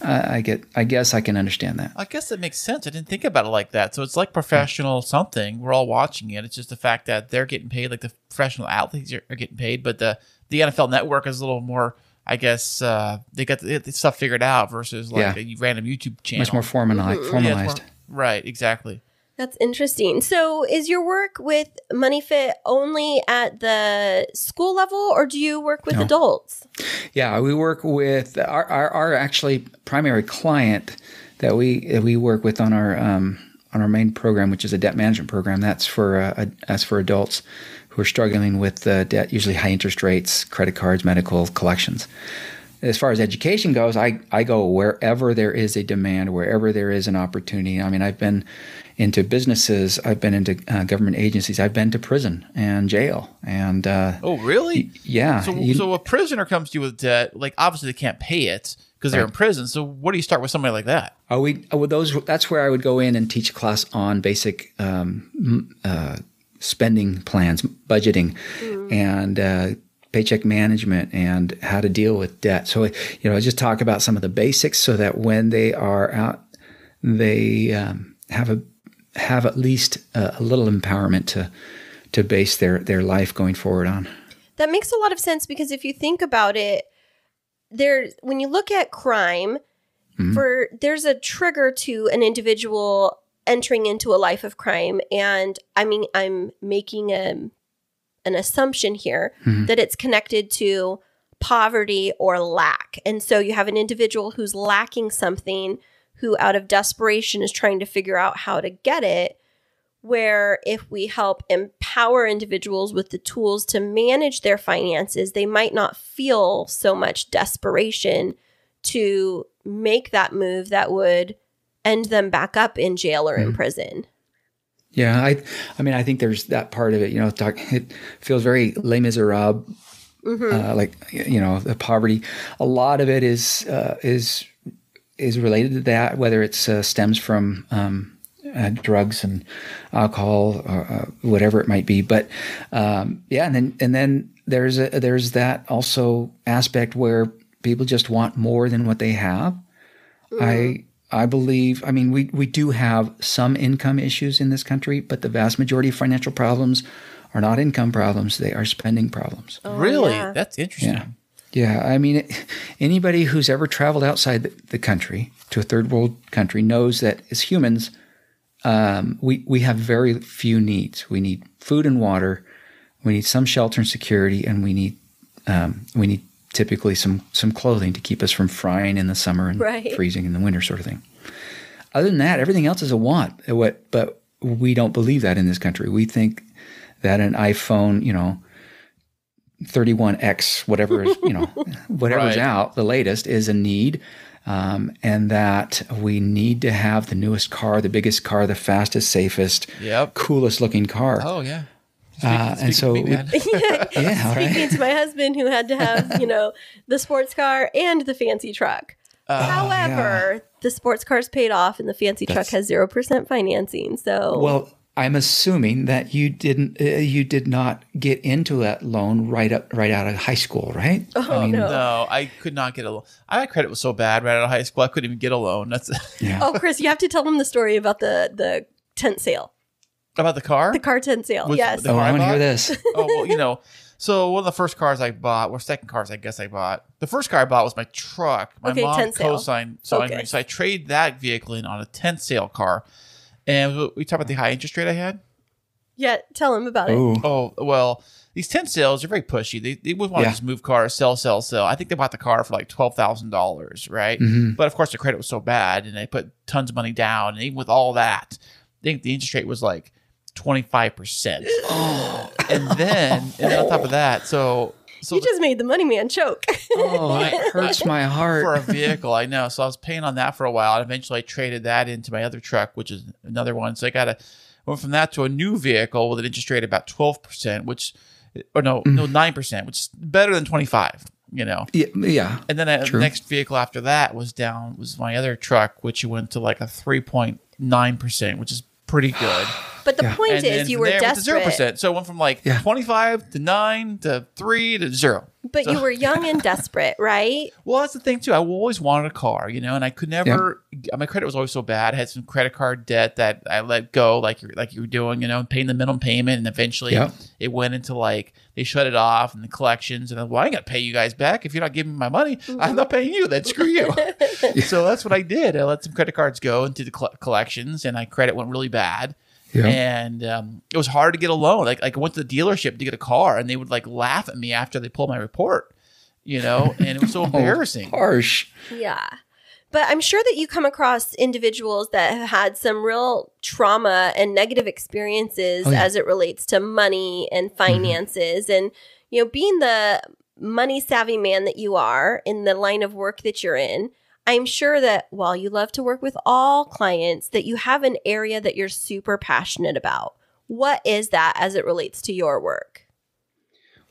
I guess I can understand that. I guess it makes sense. I didn't think about it like that. So it's like professional something. We're all watching it. It's just the fact that they're getting paid, like the professional athletes are getting paid, but the NFL Network is a little more, I guess, they got the stuff figured out versus like a random YouTube channel. Much more formalized. Right, exactly. That's interesting. So is your work with MoneyFit only at the school level, or do you work with adults? Yeah, we work with our actually primary client that we work with on our main program, which is a debt management program. That's for adults who are struggling with debt, usually high interest rates, credit cards, medical, collections. As far as education goes, I go wherever there is a demand, wherever there is an opportunity. I mean, I've been into businesses, I've been into government agencies, I've been to prison and jail. And oh, really? Yeah. So a prisoner comes to you with debt, like obviously they can't pay it because they're in prison. So what do you start with somebody like that? That's where I would go in and teach a class on basic spending plans, budgeting, and paycheck management and how to deal with debt. So, I just talk about some of the basics so that when they are out, they have at least a little empowerment to base their life going forward on. That makes a lot of sense because if you think about it, when you look at crime, there's a trigger to an individual entering into a life of crime. And I mean, I'm making an assumption here that it's connected to poverty or lack. And so you have an individual who's lacking something, who out of desperation is trying to figure out how to get it, where if we help empower individuals with the tools to manage their finances, they might not feel so much desperation to make that move that would end them back up in jail or in prison. Yeah, I mean, I think there's that part of it. It feels very Les Miserables, the poverty. A lot of it is related to that, whether it stems from drugs and alcohol or whatever it might be. But and then there's that also aspect where people just want more than what they have. I believe, I mean, we do have some income issues in this country, but the vast majority of financial problems are not income problems. They are spending problems. Oh, really? Yeah. That's interesting. Yeah, I mean, anybody who's ever traveled outside the country to a third world country knows that as humans, we have very few needs. We need food and water, we need some shelter and security, and we need typically some clothing to keep us from frying in the summer and freezing in the winter, sort of thing. Other than that, everything else is a want. But we don't believe that in this country. We think that an iPhone, 31X, whatever is, whatever's out, the latest, is a need, and that we need to have the newest car, the biggest car, the fastest, safest, coolest looking car. Oh yeah. And so, Speaking to my husband, who had to have, the sports car and the fancy truck. However, the sports car's paid off, and the fancy truck has 0% financing. So, well, I'm assuming that you did not get into that loan right out of high school, right? Oh, no, I could not get a loan. My credit was so bad right out of high school, I couldn't even get a loan. Oh, Chris, you have to tell them the story about the tent sale. About the car? The car tent sale, yes. I want to hear this. Oh, well, so one of the first cars I bought, or second cars I guess I bought. The first car I bought was my truck. My mom co-signed. So I traded that vehicle in on a tent sale car. And we talk about the high interest rate I had? Yeah, tell him about it. Oh, well, these tent sales are very pushy. They would want to just move cars, sell. I think they bought the car for like $12,000, right? Mm-hmm. But of course, the credit was so bad, and they put tons of money down. And even with all that, I think the interest rate was like 25%. And then on top of that, so you just made the money man choke. It hurts my heart. For a vehicle, I know. So I was paying on that for a while, and eventually I traded that into my other truck, which is another one. So I went from that to a new vehicle with an interest rate of about 12%, 9%, which is better than 25. Yeah. And then the next vehicle after that was my other truck, which went to like a 3.9%, which is pretty good. But the point is, you were desperate. 0%. So it went from 25 to 9 to 3 to 0. But you were young and desperate, right? Well, that's the thing too. I always wanted a car, and I could never. My credit was always so bad. I had some credit card debt that I let go, like you were doing, paying the minimum payment, and eventually it went into they shut it off and the collections, and I ain't gonna pay you guys back if you're not giving me my money. I'm not paying you. Then screw you. So that's what I did. I let some credit cards go into the collections, and my credit went really bad. Yeah. And it was hard to get a loan. Like I went to the dealership to get a car, and they would laugh at me after they pulled my report, and it was so embarrassing. Harsh. Yeah. But I'm sure that you come across individuals that have had some real trauma and negative experiences as it relates to money and finances. Mm-hmm. And, being the money savvy man that you are in the line of work that you're in, I'm sure that while you love to work with all clients, that you have an area that you're super passionate about. What is that as it relates to your work?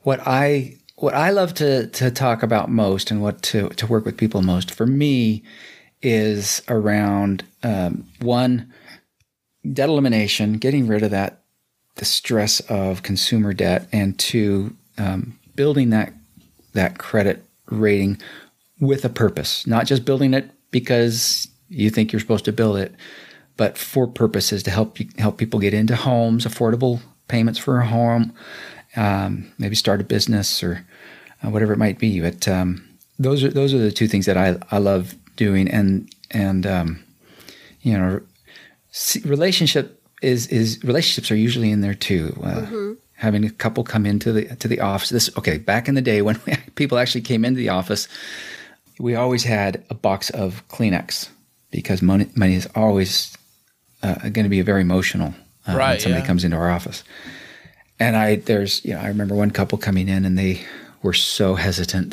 What I love to talk about most, and what to work with people most, for me, is around one, debt elimination, getting rid of the stress of consumer debt, and two, building that credit rating with a purpose, not just building it because you think you're supposed to build it, but for purposes to help people get into homes, affordable payments for a home, maybe start a business or whatever it might be. But those are the two things that I love doing, and relationships are usually in there too. Having a couple come into the office. Back in the day when people actually came into the office, we always had a box of Kleenex, because money is always going to be very emotional when somebody comes into our office. And I remember one couple coming in, and they were so hesitant.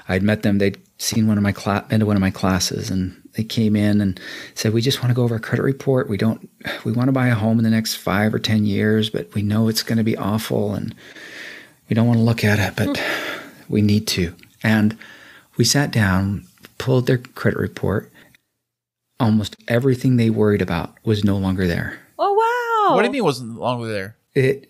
I'd met them. They'd seen been to one of my classes, and they came in and said, "We just want to go over a credit report. We want to buy a home in the next 5 or 10 years, but we know it's going to be awful, and we don't want to look at it, but we need to." And we sat down, pulled their credit report. Almost everything they worried about was no longer there. Oh, wow. What do you mean it wasn't no longer there?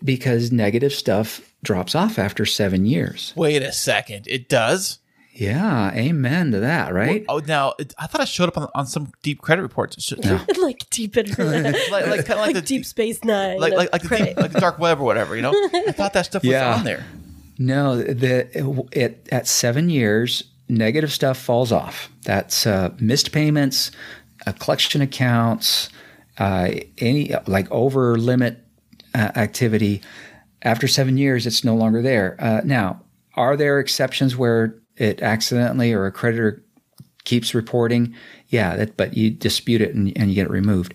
Because negative stuff drops off after 7 years. Wait a second. It does? Yeah. Amen to that, right? Well, now, I thought I showed up on some deep credit reports. No. Like deep internet. like Deep Space Nine. Like the dark web or whatever, I thought that stuff was on there. No, at 7 years, negative stuff falls off. That's missed payments, collection accounts, any like over limit activity. After 7 years, it's no longer there. Now, are there exceptions where it accidentally or a creditor keeps reporting? Yeah, but you dispute it and you get it removed.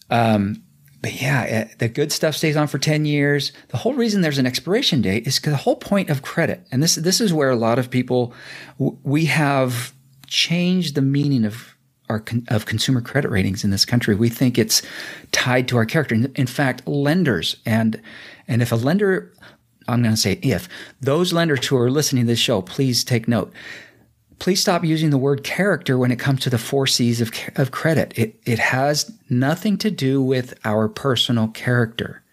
But yeah, the good stuff stays on for 10 years. The whole reason there's an expiration date is because the whole point of credit, and this is where a lot of people, we have changed the meaning of consumer credit ratings in this country. We think it's tied to our character. In fact, lenders, and if a lender, I'm going to say if, those lenders who are listening to this show, please take note. Please stop using the word character when it comes to the 4 C's of credit. It has nothing to do with our personal character.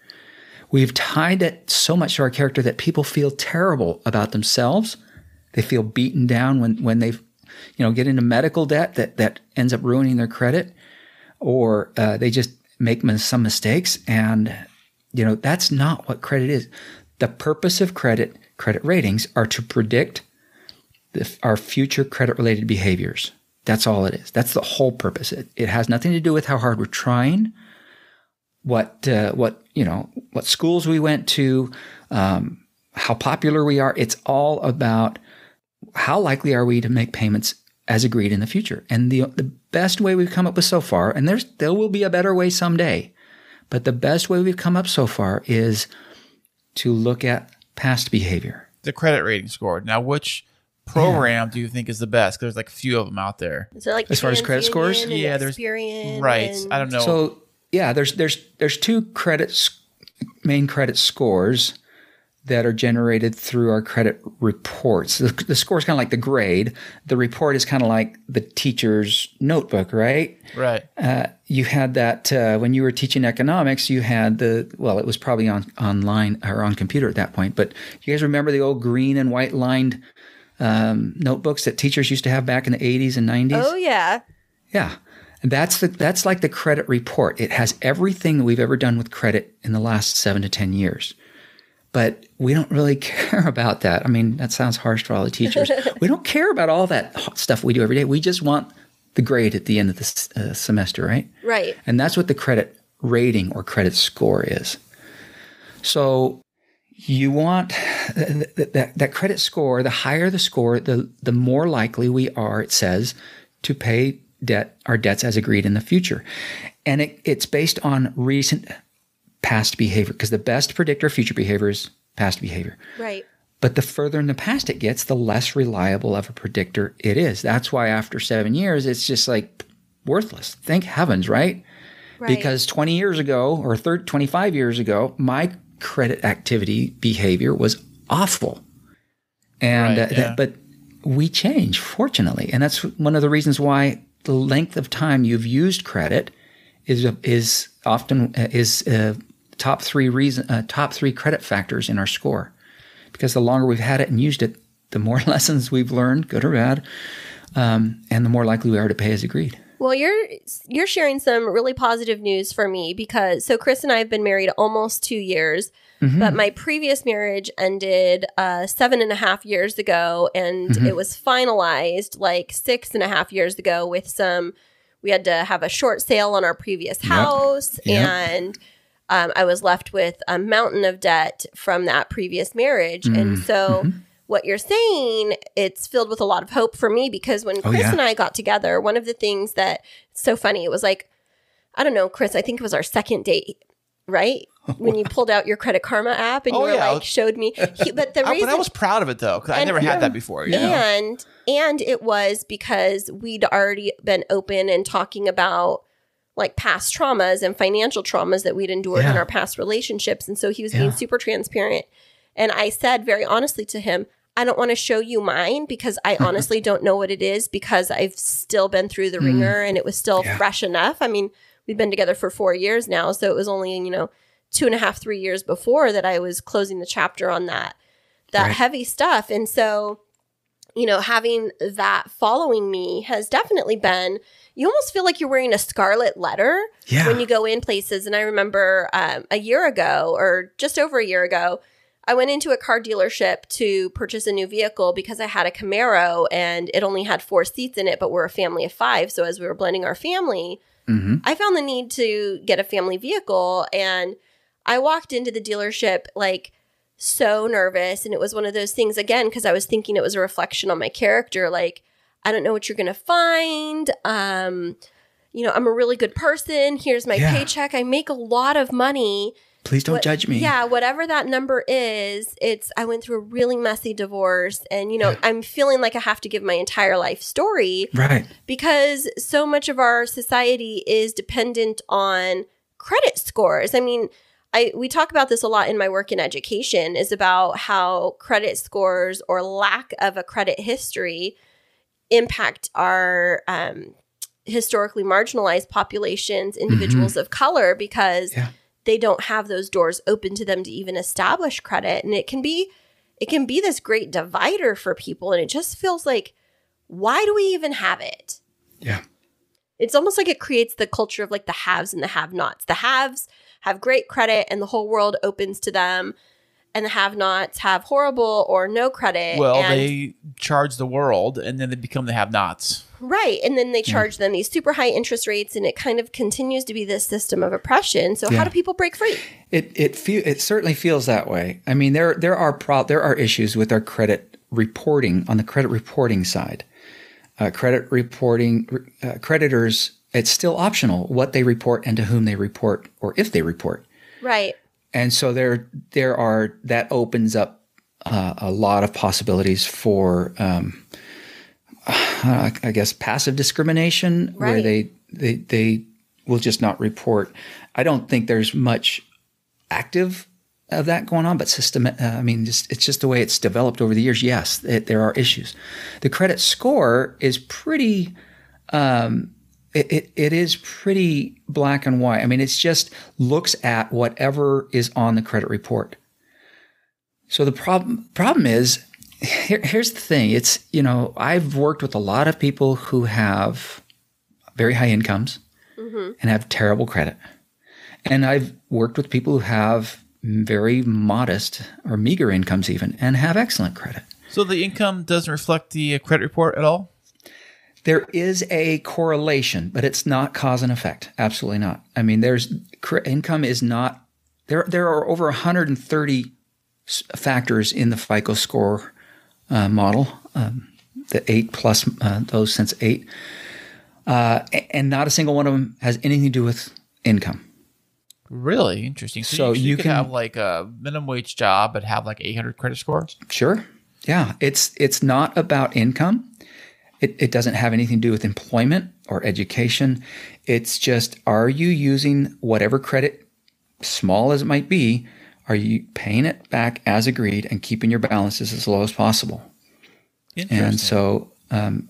We've tied it so much to our character that people feel terrible about themselves. They feel beaten down when they get into medical debt that ends up ruining their credit, or they just make some mistakes. And, that's not what credit is. The purpose of credit ratings are to predict our future credit-related behaviors. That's all it is. That's the whole purpose. It has nothing to do with how hard we're trying, what schools we went to, how popular we are. It's all about how likely are we to make payments as agreed in the future. And the best way we've come up with so far, and there will be a better way someday, but the best way we've come up so far is to look at past behavior. The credit rating score. Now, which program do you think is the best? There's like a few of them out there. Is there like as far as credit scores? Yeah, there's Experian right. I don't know. So yeah, there's 2 main credit scores that are generated through our credit reports. The score is kind of like the grade. The report is kind of like the teacher's notebook, right? Right. You had that when you were teaching economics. You had it was probably online or on computer at that point. But you guys remember the old green and white lined notebooks that teachers used to have back in the 80s and 90s? Oh, yeah. Yeah. And that's like the credit report. It has everything that we've ever done with credit in the last 7 to 10 years. But we don't really care about that. I mean, that sounds harsh for all the teachers. We don't care about all that stuff we do every day. We just want the grade at the end of the semester, right? Right. And that's what the credit rating or credit score is. So you want that credit score. The higher the score, the more likely we are, it says, to pay our debts as agreed in the future. And it's based on recent past behavior, because the best predictor of future behavior is past behavior. Right. But the further in the past it gets, the less reliable of a predictor it is. That's why after 7 years, it's just like worthless. Thank heavens, right? Because 20 years ago or 25 years ago, my credit activity behavior was awful. And but we change, fortunately. And that's one of the reasons why the length of time you've used credit is often top 3 credit factors in our score. Because the longer we've had it and used it, the more lessons we've learned, good or bad, and the more likely we are to pay as agreed. Well, you're sharing some really positive news for me, because Kris and I have been married almost 2 years, but my previous marriage ended 7.5 years ago, and it was finalized like 6.5 years ago with we had to have a short sale on our previous house, and I was left with a mountain of debt from that previous marriage. And so what you're saying, it's filled with a lot of hope for me, because when Kris and I got together, one of the things that's so funny, it was like, I don't know, Kris, I think it was our second date, right? When you pulled out your Credit Karma app and you were like, showed me. But the reason, but I was proud of it though, because I never had that before. You know? And it was because we'd already been open and talking about like past traumas and financial traumas that we'd endured in our past relationships. And so he was being super transparent. And I said very honestly to him, I don't want to show you mine because I honestly don't know what it is, because I've still been through the ringer and it was still fresh enough. I mean, we've been together for 4 years now. So it was only, 2.5, 3 years before that I was closing the chapter on that heavy stuff. And so, having that following me has definitely been, you almost feel like you're wearing a scarlet letter when you go in places. And I remember a year ago, or just over a year ago, I went into a car dealership to purchase a new vehicle because I had a Camaro and it only had 4 seats in it, but we're a family of 5. So as we were blending our family, I found the need to get a family vehicle. And I walked into the dealership like so nervous. And it was one of those things, again, because I was thinking it was a reflection on my character. Like, I don't know what you're going to find. You know, I'm a really good person. Here's my paycheck. I make a lot of money. Please don't judge me. Yeah, whatever that number is, I went through a really messy divorce and, you know, I'm feeling like I have to give my entire life story. Right. Because so much of our society is dependent on credit scores. I mean, we talk about this a lot in my work in education, is about how credit scores or lack of a credit history impact our historically marginalized populations, individuals of color, because they don't have those doors open to them to even establish credit. And it can be this great divider for people. And it just feels like, why do we even have it? Yeah. It's almost like it creates the culture of like the haves and the have-nots. The haves have great credit and the whole world opens to them. And the have-nots have horrible or no credit. Well, they charge the world and then they become the have-nots. Right. And then they charge them these super high interest rates, and it kind of continues to be this system of oppression. So how do people break free? It certainly feels that way. I mean, there are issues with our credit reporting on the credit reporting side. Credit reporting, creditors, it's still optional what they report and to whom they report or if they report. Right. And so that opens up a lot of possibilities for I guess passive discrimination, where they will just not report. I don't think there's much active of that going on, but it's just the way it's developed over the years. Yes, there are issues. The credit score is pretty. It is pretty black and white. I mean, it's just looks at whatever is on the credit report. So the problem is, here's the thing. It's, you know, I've worked with a lot of people who have very high incomes and have terrible credit. And I've worked with people who have very modest or meager incomes even and have excellent credit. So the income doesn't reflect the credit report at all? There is a correlation, but it's not cause and effect. Absolutely not. I mean, income is not there. There are over 130 factors in the FICO score model, the 8 plus those since 8, and not a single one of them has anything to do with income. Really interesting. So you can have like a minimum wage job but have like 800 credit score. Sure. Yeah. It's not about income. It doesn't have anything to do with employment or education. It's just, are you using whatever credit, small as it might be, are you paying it back as agreed and keeping your balances as low as possible? And so,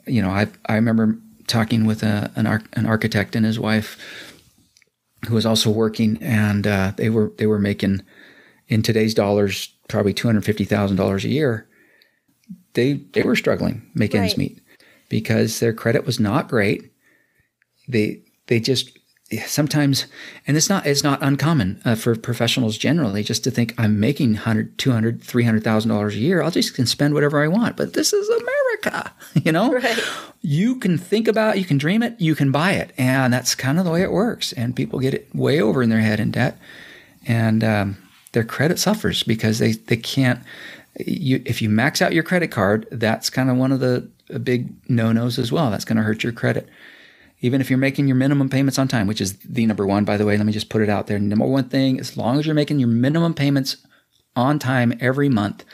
you know, I remember talking with an architect and his wife who was also working, and they were making, in today's dollars, probably $250,000 a year. They were struggling make ends meet, because their credit was not great. They just sometimes, and it's not uncommon for professionals generally just to think, I'm making $100,000, $200,000, $300,000 a year. I'll just can spend whatever I want. But this is America, you know. Right. You can think about it, you can dream it, you can buy it, and that's kind of the way it works. And people get it way over in their head in debt, and their credit suffers because they can't. If you max out your credit card, that's kind of one of the big no-nos as well. That's going to hurt your credit. Even if you're making your minimum payments on time, which is the number one, by the way, let me just put it out there. Number one thing, as long as you're making your minimum payments on time every month,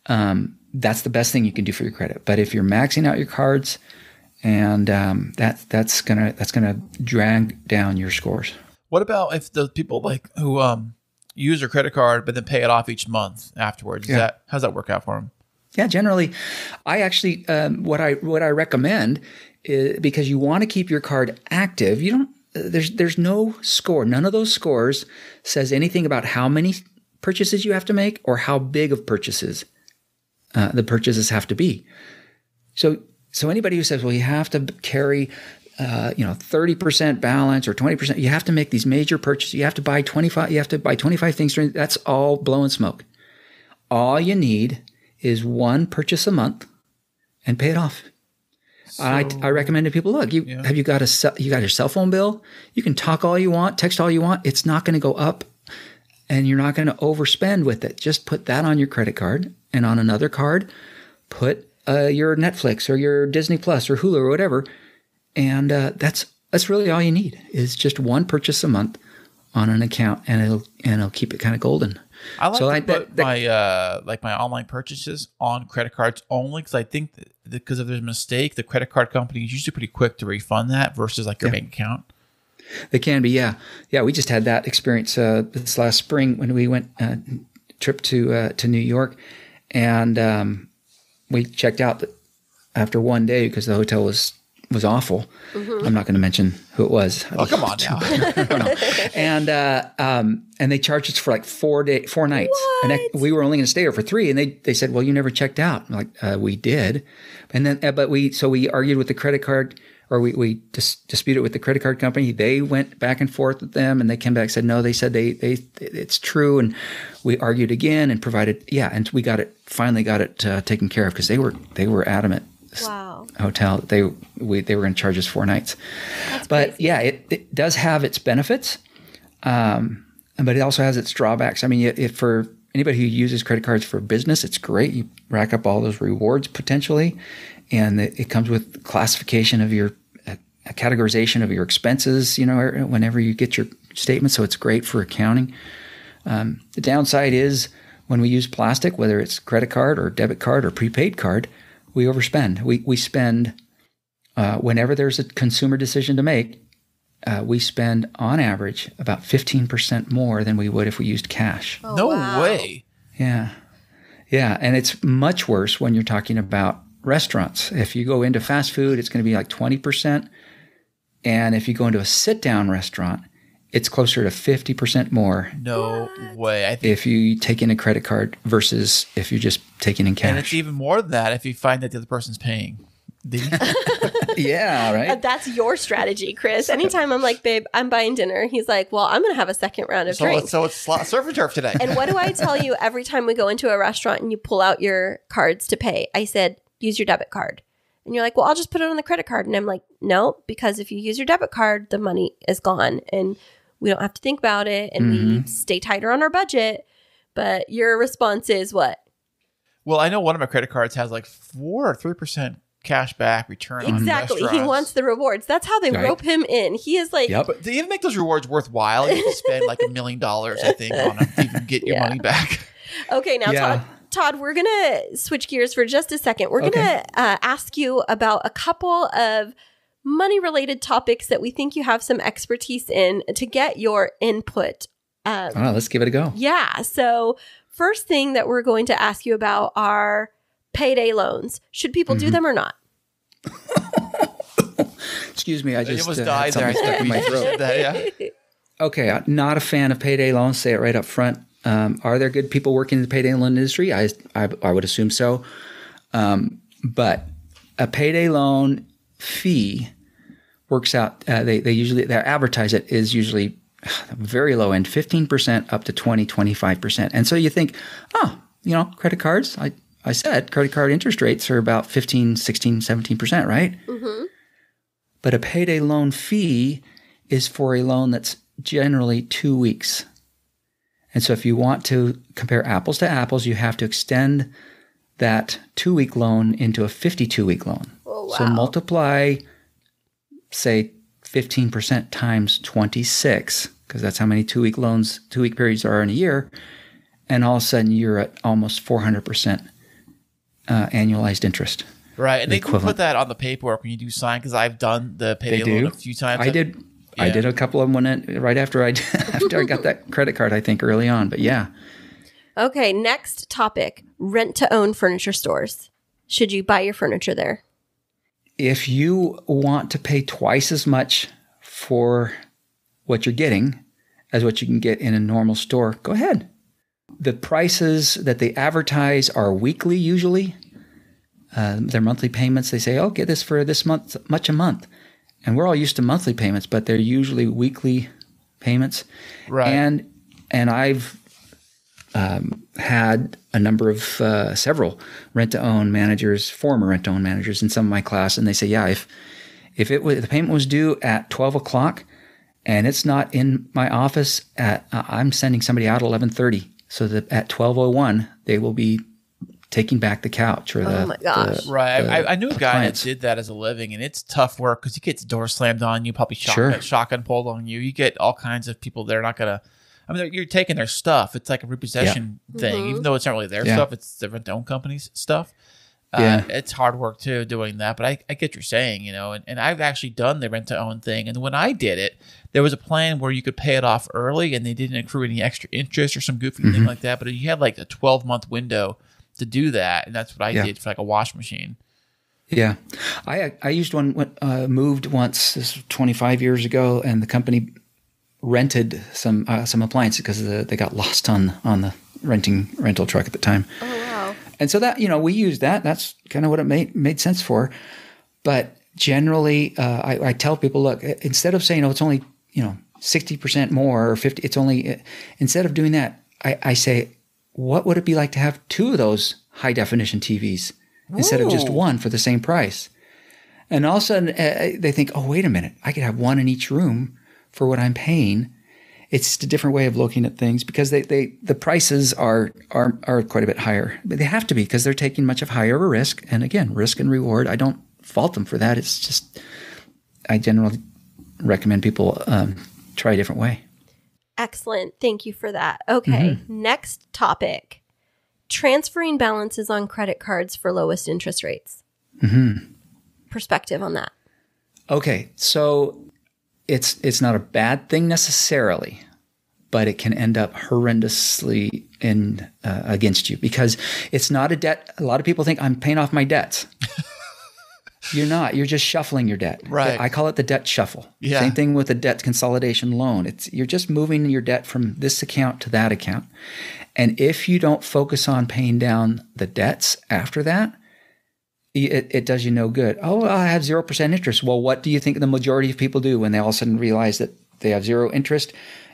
that's the best thing you can do for your credit. But if you're maxing out your cards, and that's gonna drag down your scores. What about if the people like who use their credit card but then pay it off each month afterwards? How's that work out for them? Yeah, generally, I actually what I recommend is, because you want to keep your card active. You don't. There's no score. None of those scores says anything about how many purchases you have to make or how big of purchases the purchases have to be. So anybody who says, well, you have to carry 30% balance or 20%, you have to make these major purchases. You have to buy 25. You have to buy 25 things. That's all blowing smoke. all you need is one purchase a month and pay it off. So, I recommend to people, look, you got your cell phone bill. You can talk all you want, text all you want. It's not going to go up and you're not going to overspend with it. Just put that on your credit card, and on another card, put your Netflix or your Disney Plus or Hulu or whatever. And that's really all you need, is just one purchase a month on an account, and it'll keep it kind of golden. I like to put my online purchases on credit cards only, because I think because if there's a mistake, the credit card company is usually pretty quick to refund that versus like your bank account. They can be, yeah. We just had that experience this last spring when we went trip to New York, and we checked out after one day because the hotel was awful. Mm-hmm. I'm not going to mention who it was. Oh, come on now. And they charged us for like 4 nights. What? And we were only going to stay there for 3. And they said, well, you never checked out. I'm like, we did. And then, but we argued with the credit card, or we disputed with the credit card company. They went back and forth with them, and they came back and said, no, they said it's true. And we argued again and and we finally got it taken care of, because they were adamant. Wow. Hotel, they were going to charge us 4 nights. But yeah, it does have its benefits, but it also has its drawbacks. I mean, for anybody who uses credit cards for business, it's great. You rack up all those rewards potentially, and it comes with classification of your categorization of your expenses, whenever you get your statement. So it's great for accounting. The downside is when we use plastic, whether it's credit card or debit card or prepaid card, we overspend. We spend, whenever there's a consumer decision to make, we spend on average about 15% more than we would if we used cash. Oh, no way. Yeah. Yeah. And it's much worse when you're talking about restaurants. If you go into fast food, it's going to be like 20%. And if you go into a sit-down restaurant, it's closer to 50% more. No way. I think if you take in a credit card versus if you're just taking in cash. And it's even more than that if you find that the other person's paying. Yeah, right. That's your strategy, Chris. Anytime I'm like, babe, I'm buying dinner, he's like, well, I'm going to have a second round of drinks. So it's surf and turf today. And what do I tell you every time we go into a restaurant and you pull out your cards to pay? I said, use your debit card. And you're like, well, I'll just put it on the credit card. And I'm like, no, because if you use your debit card, the money is gone. And we don't have to think about it, and we stay tighter on our budget. But your response is what? Well, I know one of my credit cards has like 4 or 3% cash back return on Exactly. He wants the rewards. That's how they rope him in. He is like... Yep. But to even make those rewards worthwhile, you have to spend like $1 million, I think, on them to even get your money back. Okay, now Todd, we're going to switch gears for just a second. We're going to ask you about a couple of money-related topics that we think you have some expertise in to get your input. Let's give it a go. Yeah. So first thing that we're going to ask you about are payday loans. Should people do them or not? Excuse me. I just almost died there. I stuck in my throat. Okay. I'm not a fan of payday loans. Say it right up front. Are there good people working in the payday loan industry? I would assume so. But a payday loan fee works out. They advertise it is usually very low end, 15% up to 25%. And so you think, credit cards. I said credit card interest rates are about 15, 16, 17%, right? Mm-hmm. But a payday loan fee is for a loan that's generally 2 weeks. And so if you want to compare apples to apples, you have to extend that 2-week loan into a 52-week loan. Oh, wow. So multiply, say, 15% times 26, because that's how many 2-week periods are in a year. And all of a sudden, you're at almost 400% annualized interest. Right. And they can put that on the paperwork when you do sign, because I've done the payday loan a few times. I did. Yeah. I did a couple of them right after I got that credit card, I think, early on. But yeah. Okay, next topic, rent-to-own furniture stores. Should you buy your furniture there? If you want to pay twice as much for what you're getting as what you can get in a normal store, go ahead. The prices that they advertise are weekly usually. Their monthly payments, they say, get this for this much a month. And we're all used to monthly payments, but they're usually weekly payments. Right. And I've had a number of several rent-to-own managers, former rent-to-own managers in some of my class, and they say, yeah, if the payment was due at 12 o'clock and it's not in my office I'm sending somebody out at 11:30, so that at 12:01 they will be taking back the couch or the. Oh my gosh! Right, I knew a guy clients. that did that as a living, and it's tough work because you get the door slammed on you, probably shotgun pulled on you. You get all kinds of people. They're not gonna. I mean, you're taking their stuff. It's like a repossession thing, even though it's not really their stuff. It's the rent-to-own company's stuff. It's hard work too doing that, but I get what you're saying, and I've actually done the rent-to-own thing. And when I did it, there was a plan where you could pay it off early, and they didn't accrue any extra interest or some goofy thing like that. But you had like a 12-month window to do that, and that's what I did for like a wash machine. Yeah, I used one. Moved once, this was 25 years ago, and the company rented some appliances because they got lost on the rental truck at the time. Oh wow! And so that we used that. That's kind of what it made sense for. But generally, I tell people, look, instead of saying, it's only 60% more or 50, it's only instead of doing that, I say, what would it be like to have two of those high definition TVs instead of just one for the same price? And all of a sudden they think, oh, wait a minute, I could have one in each room for what I'm paying. It's a different way of looking at things because the prices are quite a bit higher. But they have to be because they're taking much of higher of a risk. And again, risk and reward, I don't fault them for that. It's just, I generally recommend people try a different way. Excellent. Thank you for that. Okay. Next topic. Transferring balances on credit cards for lowest interest rates. Perspective on that. Okay. So it's not a bad thing necessarily, but it can end up horrendously against you because it's not a debt. A lot of people think I'm paying off my debts. You're not. You're just shuffling your debt. Right. I call it the debt shuffle. Yeah. Same thing with a debt consolidation loan. You're just moving your debt from this account to that account. And if you don't focus on paying down the debts after that, it does you no good. Oh, I have 0% interest. Well, what do you think the majority of people do when they all of a sudden realize that they have zero interest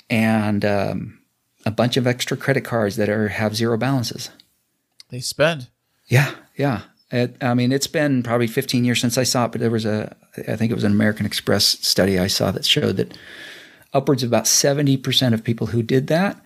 and a bunch of extra credit cards that have zero balances? They spend. Yeah. It's been probably 15 years since I saw it, but there was I think it was an American Express study I saw that showed that upwards of about 70% of people who did that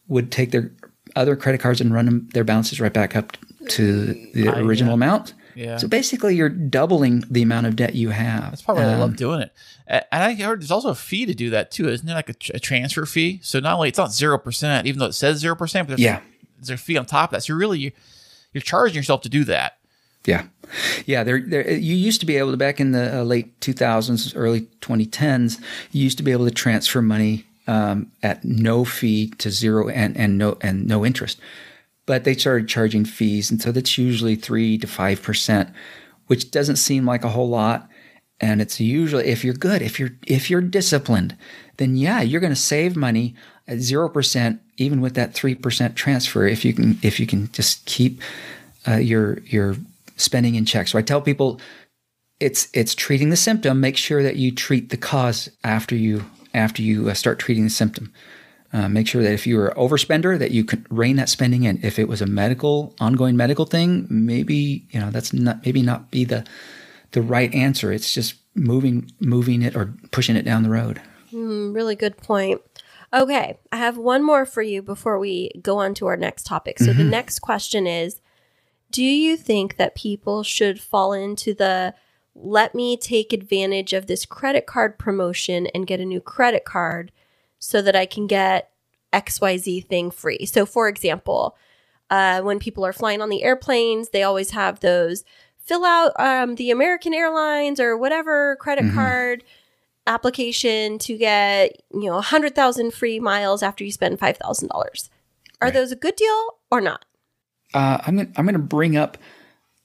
would take their other credit cards and run their balances right back up to the original amount. Yeah. So basically you're doubling the amount of debt you have. That's probably why I love doing it. And I heard there's also a fee to do that too. Isn't there like a transfer fee? So not only, it's not 0%, even though it says 0%, but there's a fee on top of that. So you're charging yourself to do that. Yeah. You used to be able to, back in the late 2000s, early 2010s, you used to be able to transfer money at no fee to zero and no interest. But they started charging fees, and so that's usually 3 to 5%, which doesn't seem like a whole lot. And it's usually, if you're good, if you're disciplined, then you're going to save money at 0%, even with that 3% transfer. If you can just keep your spending in check. So I tell people, it's treating the symptom. Make sure that you treat the cause after you start treating the symptom. Make sure that if you're an overspender, that you can rein that spending in. If it was a ongoing medical thing, maybe that's not be the right answer. It's just moving it or pushing it down the road. Really good point. Okay, I have one more for you before we go on to our next topic. So the next question is, do you think that people should fall into the let me take advantage of this credit card promotion and get a new credit card so that I can get XYZ thing free? So for example, when people are flying on the airplanes, they always have those fill out the American Airlines or whatever credit card application to get 100,000 free miles after you spend $5,000. Are those a good deal or not? I'm going to bring up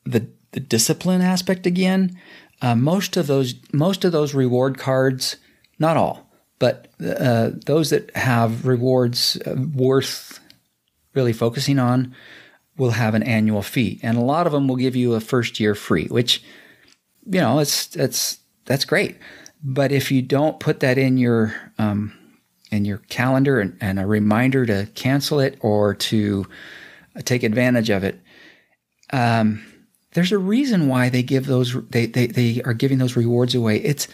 the discipline aspect again. Most of those reward cards, not all, but those that have rewards worth really focusing on will have an annual fee, and a lot of them will give you a first year free, which that's great. But if you don't put that in your in your calendar and a reminder to cancel it or to take advantage of it. There's a reason why they give those. They are giving those rewards away. It's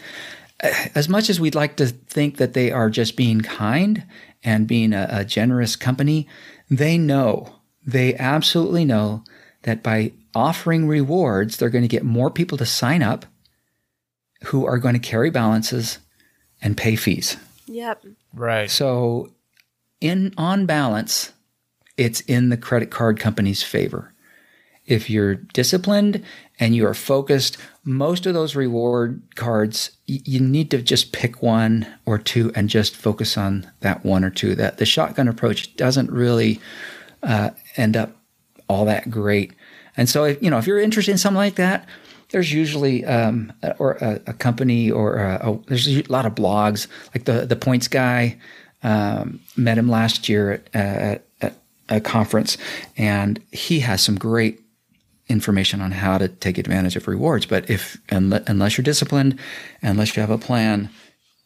as much as we'd like to think that they are just being kind and being a generous company. They absolutely know that by offering rewards, they're going to get more people to sign up who are going to carry balances and pay fees. Yep. Right. So on balance, it's in the credit card company's favor. If you're disciplined and you are focused, most of those reward cards, you need to just pick one or two and just focus on that one or two. That the shotgun approach doesn't really end up all that great. And so, if you're interested in something like that, there's usually a company or there's a lot of blogs. Like the Points guy, met him last year at a conference, and he has some great information on how to take advantage of rewards. But unless you're disciplined, unless you have a plan,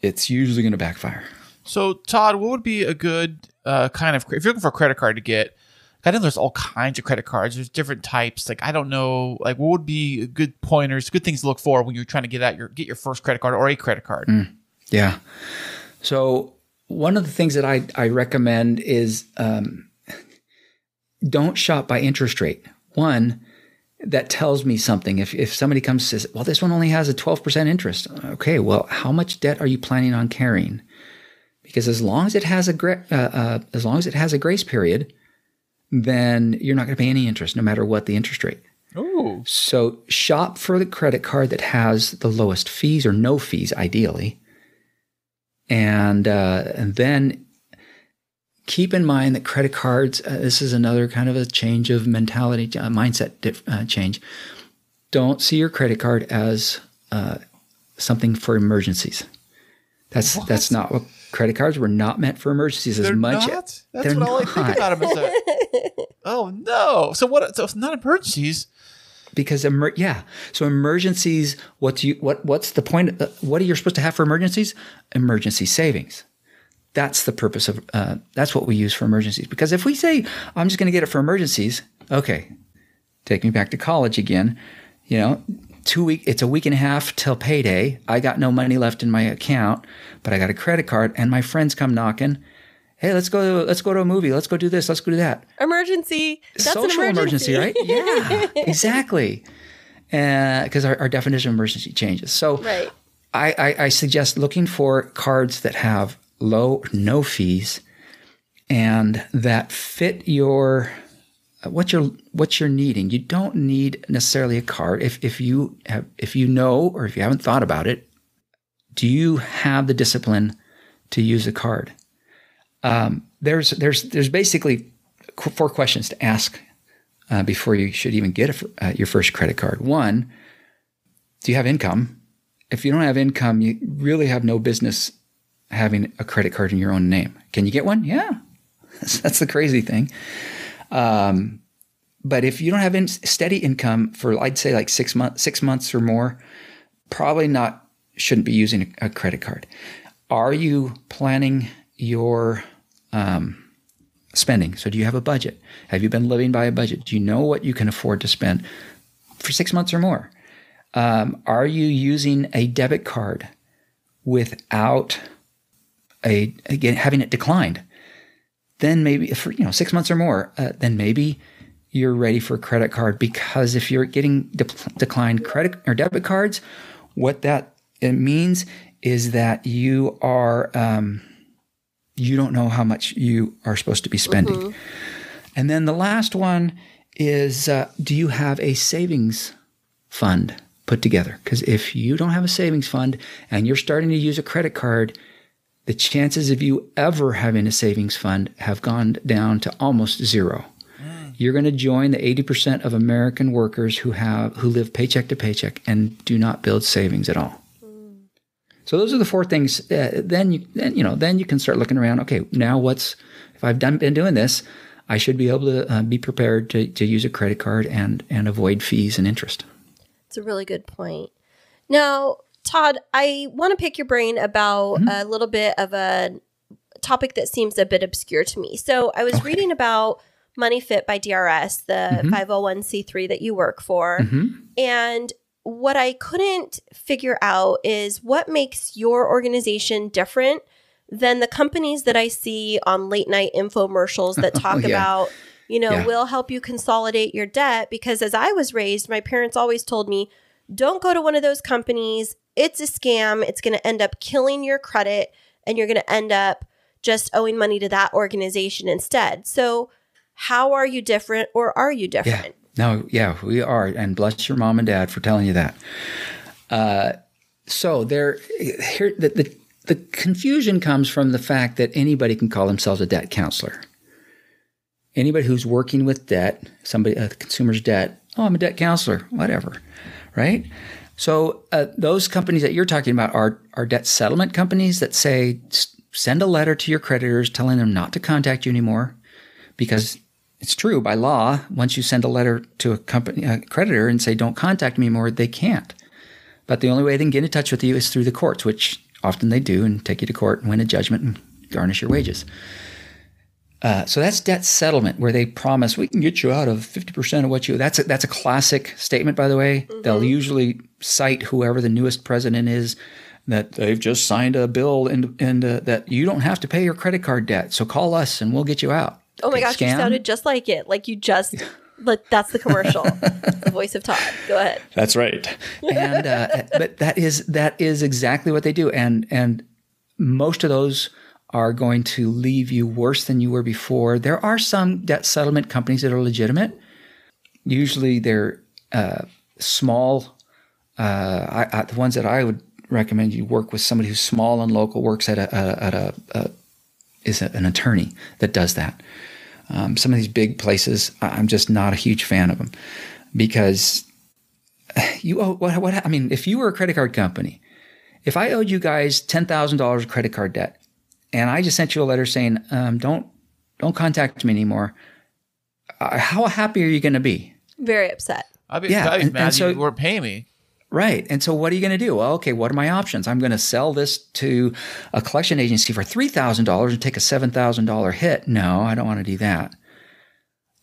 it's usually going to backfire. So, Todd, what would be a good if you're looking for a credit card to get? I know there's all kinds of credit cards. There's different types. Like, I don't know, like, what would be good pointers, good things to look for when you're trying to get your first credit card or a credit card? Yeah. So one of the things that I recommend is don't shop by interest rate. One, that tells me something. If somebody comes and says, well, this one only has a 12% interest. Okay, well, how much debt are you planning on carrying? Because as long as it has a grace period, then you're not going to pay any interest, no matter what the interest rate. Ooh. So shop for the credit card that has the lowest fees or no fees, ideally. And then keep in mind that credit cards, this is another kind of a change of mentality, mindset change. Don't see your credit card as something for emergencies. That's not what credit cards were not meant for emergencies. They're as much. Not? That's what all I think about them is. Oh no! So it's not emergencies. Because so emergencies. What's the point? What are you supposed to have for emergencies? Emergency savings. That's the purpose of. That's what we use for emergencies. Because if we say I'm just going to get it for emergencies, okay, take me back to college again. It's a week and a half till payday. I got no money left in my account, but I got a credit card, and my friends come knocking. Hey, let's go to a movie. Let's go do this. Let's go do that. Emergency. That's social an emergency, right? Yeah, exactly. Because our definition of emergency changes. So right. I suggest looking for cards that have low or no fees and that fit your what you're needing. You don't need necessarily a card. If you know, or if you haven't thought about it, do you have the discipline to use a card? There's basically 4 questions to ask before you should even get your first credit card. One, do you have income? If you don't have income, you really have no business having a credit card in your own name. Can you get one? Yeah, that's the crazy thing. But if you don't have steady income for, I'd say like 6 months or more, probably shouldn't be using a credit card. Are you planning your spending? So do you have a budget? Have you been living by a budget? Do you know what you can afford to spend for 6 months or more? Are you using a debit card without having it declined? Then maybe for 6 months or more, then maybe you're ready for a credit card. Because if you're getting declined credit or debit cards, what it means is that you are you don't know how much you are supposed to be spending. Mm-hmm. And then the last one is, do you have a savings fund put together? Because if you don't have a savings fund and you're starting to use a credit card, the chances of you ever having a savings fund have gone down to almost zero. You're going to join the 80% of American workers who live paycheck to paycheck and do not build savings at all. So those are the 4 things. Then you can start looking around. Okay, now if I've been doing this, I should be able to be prepared to use a credit card and avoid fees and interest. It's a really good point. Now, Todd, I want to pick your brain about a little bit of a topic that seems a bit obscure to me. So I was reading about Money Fit by DRS, the 501c3 that you work for. And what I couldn't figure out is what makes your organization different than the companies that I see on late night infomercials that talk about, we'll help you consolidate your debt. Because as I was raised, my parents always told me, don't go to one of those companies. It's a scam. It's going to end up killing your credit, and you're going to end up just owing money to that organization instead. So how are you different, or are you different? We are. And bless your mom and dad for telling you that. So the confusion comes from the fact that anybody can call themselves a debt counselor. Anybody who's working with debt, a consumer's debt, I'm a debt counselor, whatever, right? So those companies that you're talking about are debt settlement companies that say, send a letter to your creditors telling them not to contact you anymore, because it's true by law. Once you send a letter to a creditor and say, don't contact me anymore, they can't. But the only way they can get in touch with you is through the courts, which often they do, and take you to court and win a judgment and garnish your wages. So that's debt settlement, where they promise we can get you out of 50% of what you. That's a classic statement, by the way. They'll usually cite whoever the newest president is, that they've just signed a bill and that you don't have to pay your credit card debt. So call us and we'll get you out. Oh my gosh, scam. You sounded just like it. Like you just. That's the commercial. The voice of Todd. Go ahead. That's right. And but that is exactly what they do. And most of those are going to leave you worse than you were before. There are some debt settlement companies that are legitimate. Usually they're small. The ones that I would recommend you work with somebody who's small and local, works at is an attorney that does that. Some of these big places, I'm just not a huge fan of them, because you owe what? I mean, if you were a credit card company, if I owed you guys $10,000 of credit card debt, and I just sent you a letter saying, don't contact me anymore, how happy are you going to be? Very upset. I'd be mad you weren't paying me. Right. And so what are you going to do? Well, okay, what are my options? I'm going to sell this to a collection agency for $3,000 and take a $7,000 hit. No, I don't want to do that.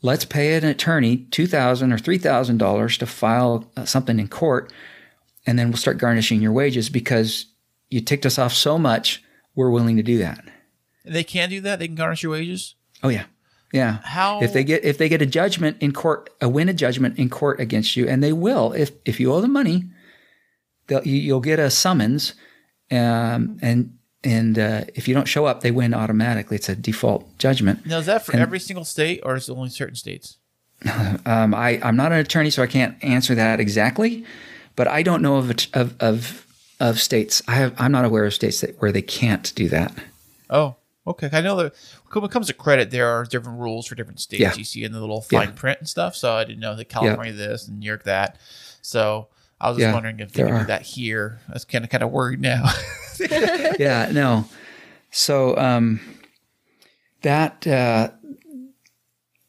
Let's pay an attorney $2,000 or $3,000 to file something in court, and then we'll start garnishing your wages because you ticked us off so much, we're willing to do that. They can do that? They can garnish your wages? Oh, yeah. Yeah. How? If they get a judgment in court, win a judgment in court against you, and they will, if you owe them money, you'll get a summons, and if you don't show up, they win automatically. It's a default judgment. Now, is that for every single state, or is it only certain states? I'm not an attorney, so I can't answer that exactly. But I don't know of states. I'm not aware of states where they can't do that. Oh, okay. I know that when it comes to credit, there are different rules for different states. Yeah. You see in the little fine print and stuff. So I didn't know that California this and New York that. So I was just wondering if they can do that here. I was kind of worried now. Yeah, no. So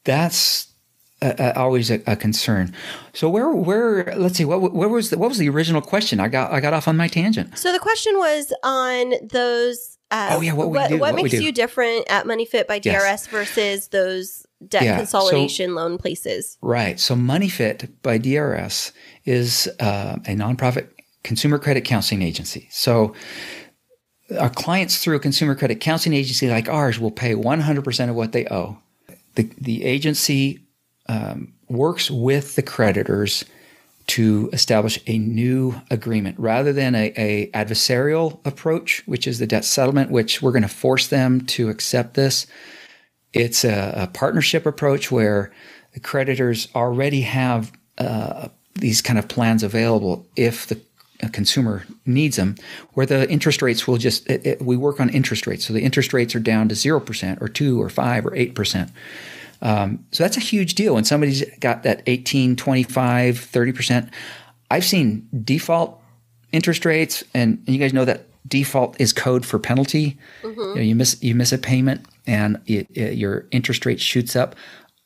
that's always a concern. So where let's see, what was the original question? I got off on my tangent. So the question was on those. What makes you different at Money Fit by DRS versus those debt consolidation loan places? Right. So Money Fit by DRS is a nonprofit consumer credit counseling agency. So our clients through a consumer credit counseling agency like ours will pay 100% of what they owe. The agency works with the creditors to establish a new agreement rather than a adversarial approach, which is the debt settlement, which we're going to force them to accept this. It's a partnership approach where the creditors already have these kind of plans available if the consumer needs them, where the interest rates will we work on interest rates. So the interest rates are down to 0% or 2 or 5 or 8%. So that's a huge deal. When somebody's got that 18, 25, 30%, I've seen default interest rates, and you guys know that default is code for penalty. Mm-hmm. You miss a payment and your interest rate shoots up.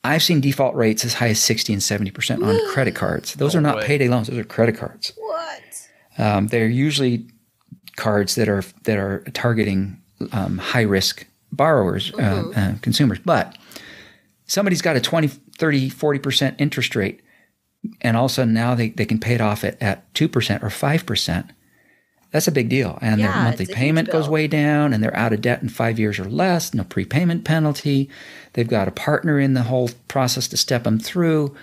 I've seen default rates as high as 60 and 70% on credit cards. Those are not payday loans; those are credit cards. What? They're usually cards that are targeting high risk borrowers, consumers. But somebody's got a 20, 30, 40% interest rate, and all of a sudden now they can pay it off at 2% or 5%. That's a big deal. And their monthly payment goes way down, and they're out of debt in 5 years or less, no prepayment penalty. They've got a partner in the whole process to step them through.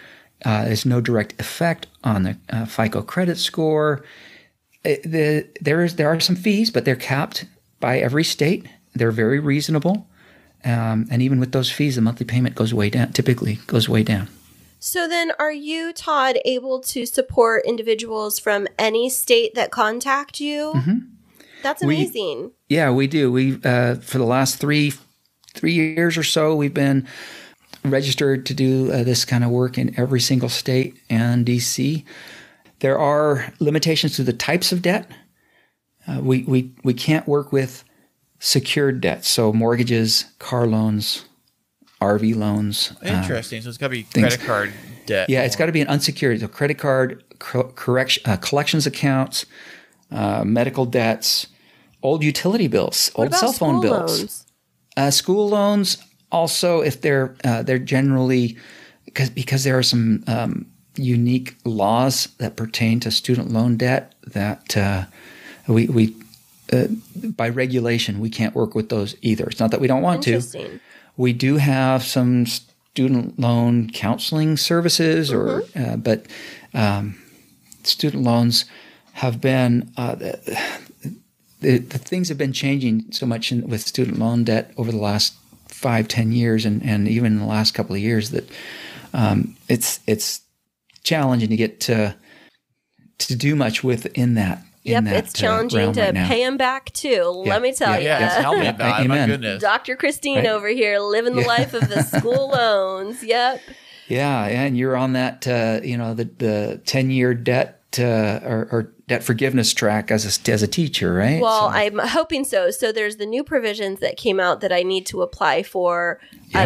There's no direct effect on the FICO credit score. There are some fees, but they're capped by every state. They're very reasonable. And even with those fees, the monthly payment typically goes way down. So then are you, Todd, able to support individuals from any state that contact you? Mm-hmm. That's amazing. We do. We for the last three years or so, we've been registered to do this kind of work in every single state and DC. There are limitations to the types of debt. We can't work with secured debts, so mortgages, car loans, RV loans. Interesting. So it's got to be credit card debt. Yeah, it's got to be an unsecured. So credit card, collections accounts, medical debts, old utility bills, old cell phone bills. School loans also, if they're generally because there are some unique laws that pertain to student loan debt that we by regulation we can't work with those either. It's not that we don't want to. We do have some student loan counseling services, but student loans have been the things have been changing so much with student loan debt over the last 5-10 years, and even in the last couple of years that it's challenging to get to do much within that. It's challenging to pay them back too. Let me tell you. Yeah, tell me about it. My goodness. Dr. Kristine over here living the life of the school loans. Yep. Yeah, and you're on that, the 10-year debt or debt forgiveness track as a teacher, right? Well, I'm hoping so. So there's the new provisions that came out that I need to apply for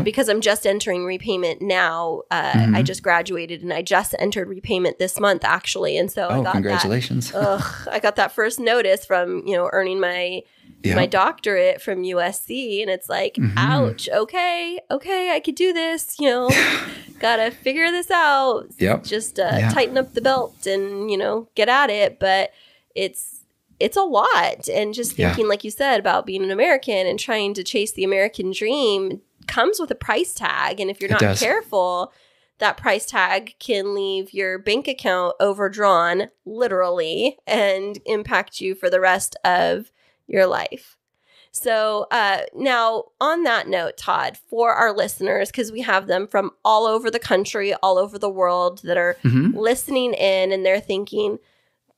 because I'm just entering repayment now. I just graduated and I just entered repayment this month, actually. And so I got congratulations. I got that first notice from, earning my doctorate from USC. And it's like, ouch, okay, I could do this, gotta figure this out. Yep. Just tighten up the belt and, get at it. But it's a lot. And just thinking, like you said, about being an American and trying to chase the American dream comes with a price tag. And if you're not careful, that price tag can leave your bank account overdrawn, literally, and impact you for the rest of your life. So now on that note, Todd, for our listeners, because we have them from all over the country, all over the world that are listening in, and they're thinking,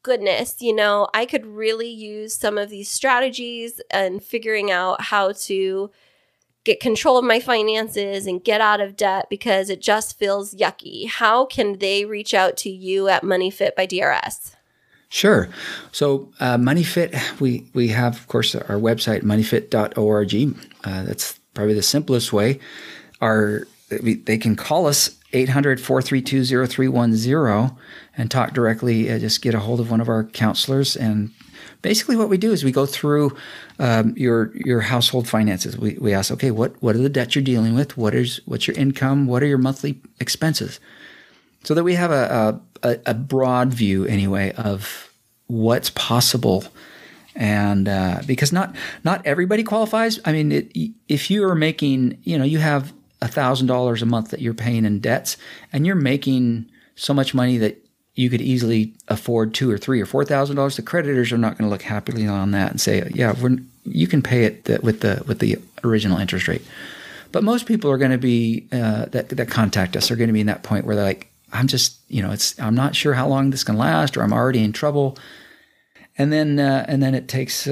goodness, I could really use some of these strategies and figuring out how to get control of my finances and get out of debt because it just feels yucky. How can they reach out to you at MoneyFit by DRS? Sure. So MoneyFit, we have, of course, our website, moneyfit.org. That's probably the simplest way. They can call us 800-432-0310 and talk directly. Just get a hold of one of our counselors. And basically what we do is we go through your household finances. We ask, okay, what are the debts you're dealing with? What's your income? What are your monthly expenses? So that we have a broad view anyway of what's possible. And because not everybody qualifies. I mean, if you are making, you have $1,000 a month that you're paying in debts, and you're making so much money that you could easily afford $2,000 or $3,000 or $4,000, the creditors are not going to look happily on that and say, yeah, you can pay it with the original interest rate. But most people are going to be that contact us are going to be in that point where they're like, I'm just, I'm not sure how long this can last, or I'm already in trouble. And then it takes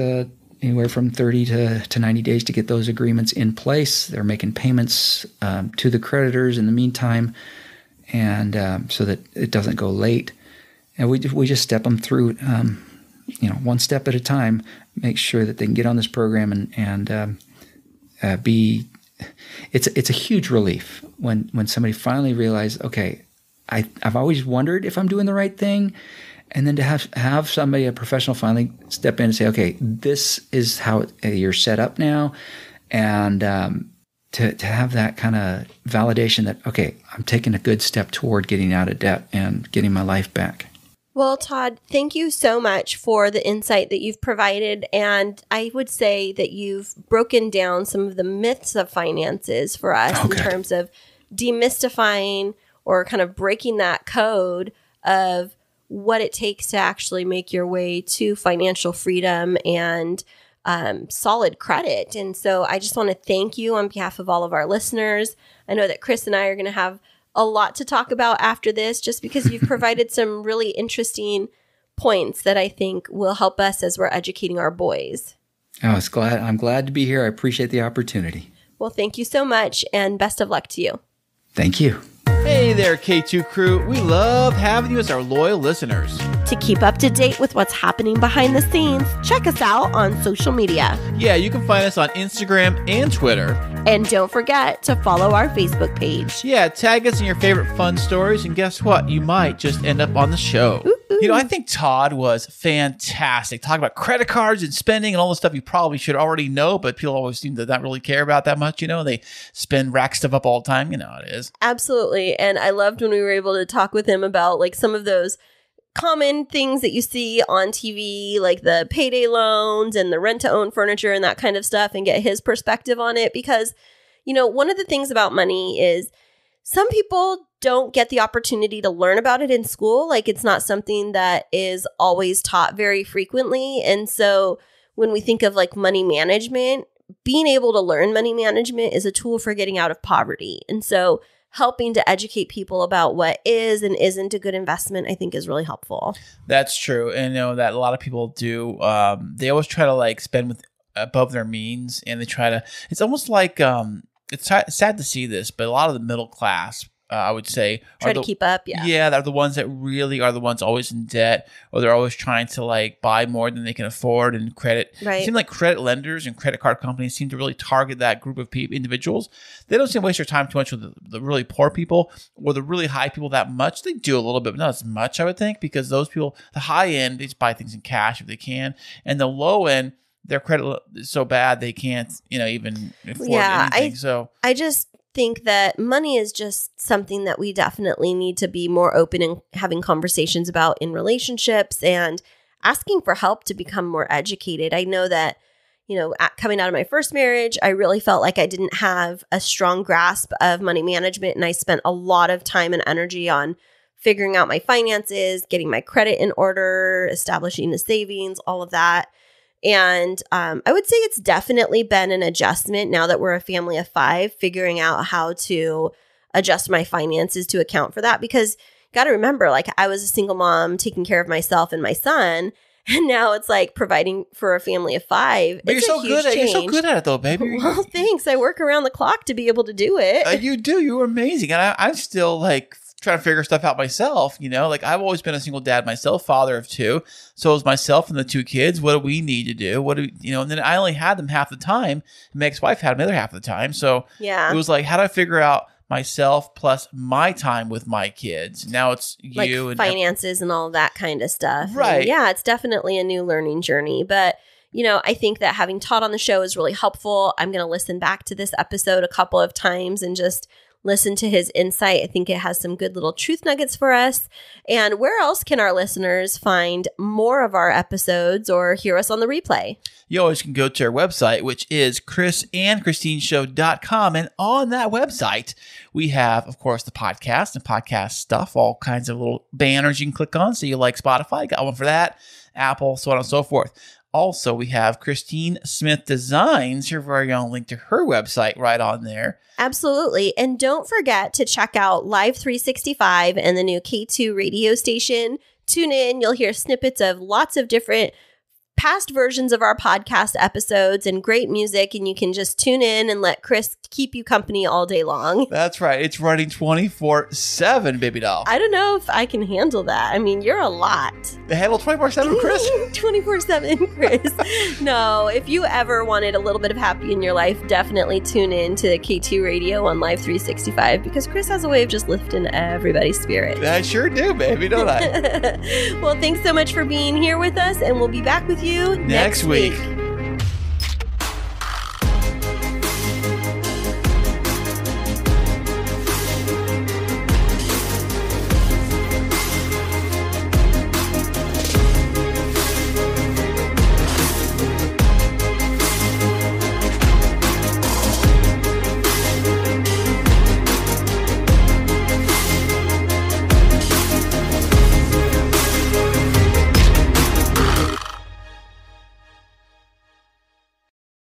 anywhere from 30 to 90 days to get those agreements in place. They're making payments to the creditors in the meantime, and so that it doesn't go late. And we just step them through, one step at a time, make sure that they can get on this program and be. It's a huge relief when somebody finally realizes, okay, I've always wondered if I'm doing the right thing. And then to have somebody, a professional, finally step in and say, okay, this is how you're set up now. And to have that kind of validation that, okay, I'm taking a good step toward getting out of debt and getting my life back. Well, Todd, thank you so much for the insight that you've provided. And I would say that you've broken down some of the myths of finances for us in terms of demystifying or kind of breaking that code of what it takes to actually make your way to financial freedom and solid credit. And so I just want to thank you on behalf of all of our listeners. I know that Kris and I are going to have a lot to talk about after this, just because you've provided some really interesting points that I think will help us as we're educating our boys. I'm glad to be here. I appreciate the opportunity. Well, thank you so much, and best of luck to you. Thank you. Hey there, K2 crew. We love having you as our loyal listeners. To keep up to date with what's happening behind the scenes, check us out on social media. Yeah, you can find us on Instagram and Twitter. And don't forget to follow our Facebook page. Yeah, tag us in your favorite fun stories, and guess what? You might just end up on the show. Ooh. You know, I think Todd was fantastic. Talking about credit cards and spending and all the stuff you probably should already know, but people always seem to not really care about that much. You know, they spend rack stuff up all the time. You know how it is. Absolutely. And I loved when we were able to talk with him about like some of those common things that you see on TV, like the payday loans and the rent-to-own furniture and that kind of stuff, and get his perspective on it. Because, you know, one of the things about money is some people don't get the opportunity to learn about it in school. Like, it's not something that is always taught very frequently. And so when we think of like money management, being able to learn money management is a tool for getting out of poverty. And so helping to educate people about what is and isn't a good investment, I think, is really helpful. That's true. And you know that a lot of people do. They always try to like spend with above their means, and they try to. It's almost like it's sad to see this, but a lot of the middle class, I would say, try to keep up. Yeah, they're the ones that really are the ones always in debt, or they're always trying to like buy more than they can afford. And credit, right. It seems like credit lenders and credit card companies seem to really target that group of individuals. They don't seem to waste their time too much with the really poor people or the really high people that much. They do a little bit, but not as much, I would think, because those people, the high end, they just buy things in cash if they can, and the low end, their credit is so bad they can't, you know, even afford anything. I just think that money is just something that we definitely need to be more open and having conversations about in relationships and asking for help to become more educated. I know that, you know, coming out of my first marriage, I really felt like I didn't have a strong grasp of money management, and I spent a lot of time and energy on figuring out my finances, getting my credit in order, establishing a savings, all of that. And I would say it's definitely been an adjustment now that we're a family of 5, figuring out how to adjust my finances to account for that. Because got to remember, like, I was a single mom taking care of myself and my son, and now it's like providing for a family of 5. But you're so good at it, though, baby. Well, thanks. I work around the clock to be able to do it. You do. You're amazing, and I'm still like trying to figure stuff out myself, you know, like I've always been a single dad myself, father of 2. So is myself and the 2 kids. What do we need to do? And then I only had them half the time. My ex-wife had them the other half of the time. So yeah, it was like, how do I figure out myself plus my time with my kids? Now it's like you and finances and all that kind of stuff. Right. And yeah, it's definitely a new learning journey, but you know, I think that having Todd on the show is really helpful. I'm going to listen back to this episode a couple of times and just listen to his insight. I think it has some good little truth nuggets for us. And where else can our listeners find more of our episodes or hear us on the replay? You always can go to our website, which is krisandkristineshow.com. And on that website, we have, of course, the podcast and podcast stuff, all kinds of little banners you can click on. So you like Spotify, got one for that, Apple, so on and so forth. Also, we have Kristine Smith Designs, your very own link to her website right on there. Absolutely. And don't forget to check out Live 365 and the new K2 radio station. Tune in. You'll hear snippets of lots of different past versions of our podcast episodes and great music, and you can just tune in and let Kris keep you company all day long. That's right. It's running 24/7, baby doll. I don't know if I can handle that. I mean, you're a lot. The handle 24/7, Kris? 24/7, Kris. No, if you ever wanted a little bit of happy in your life, definitely tune in to K2 Radio on Live 365, because Kris has a way of just lifting everybody's spirit. I sure do, baby, don't I? Well, thanks so much for being here with us, and we'll be back with you next week.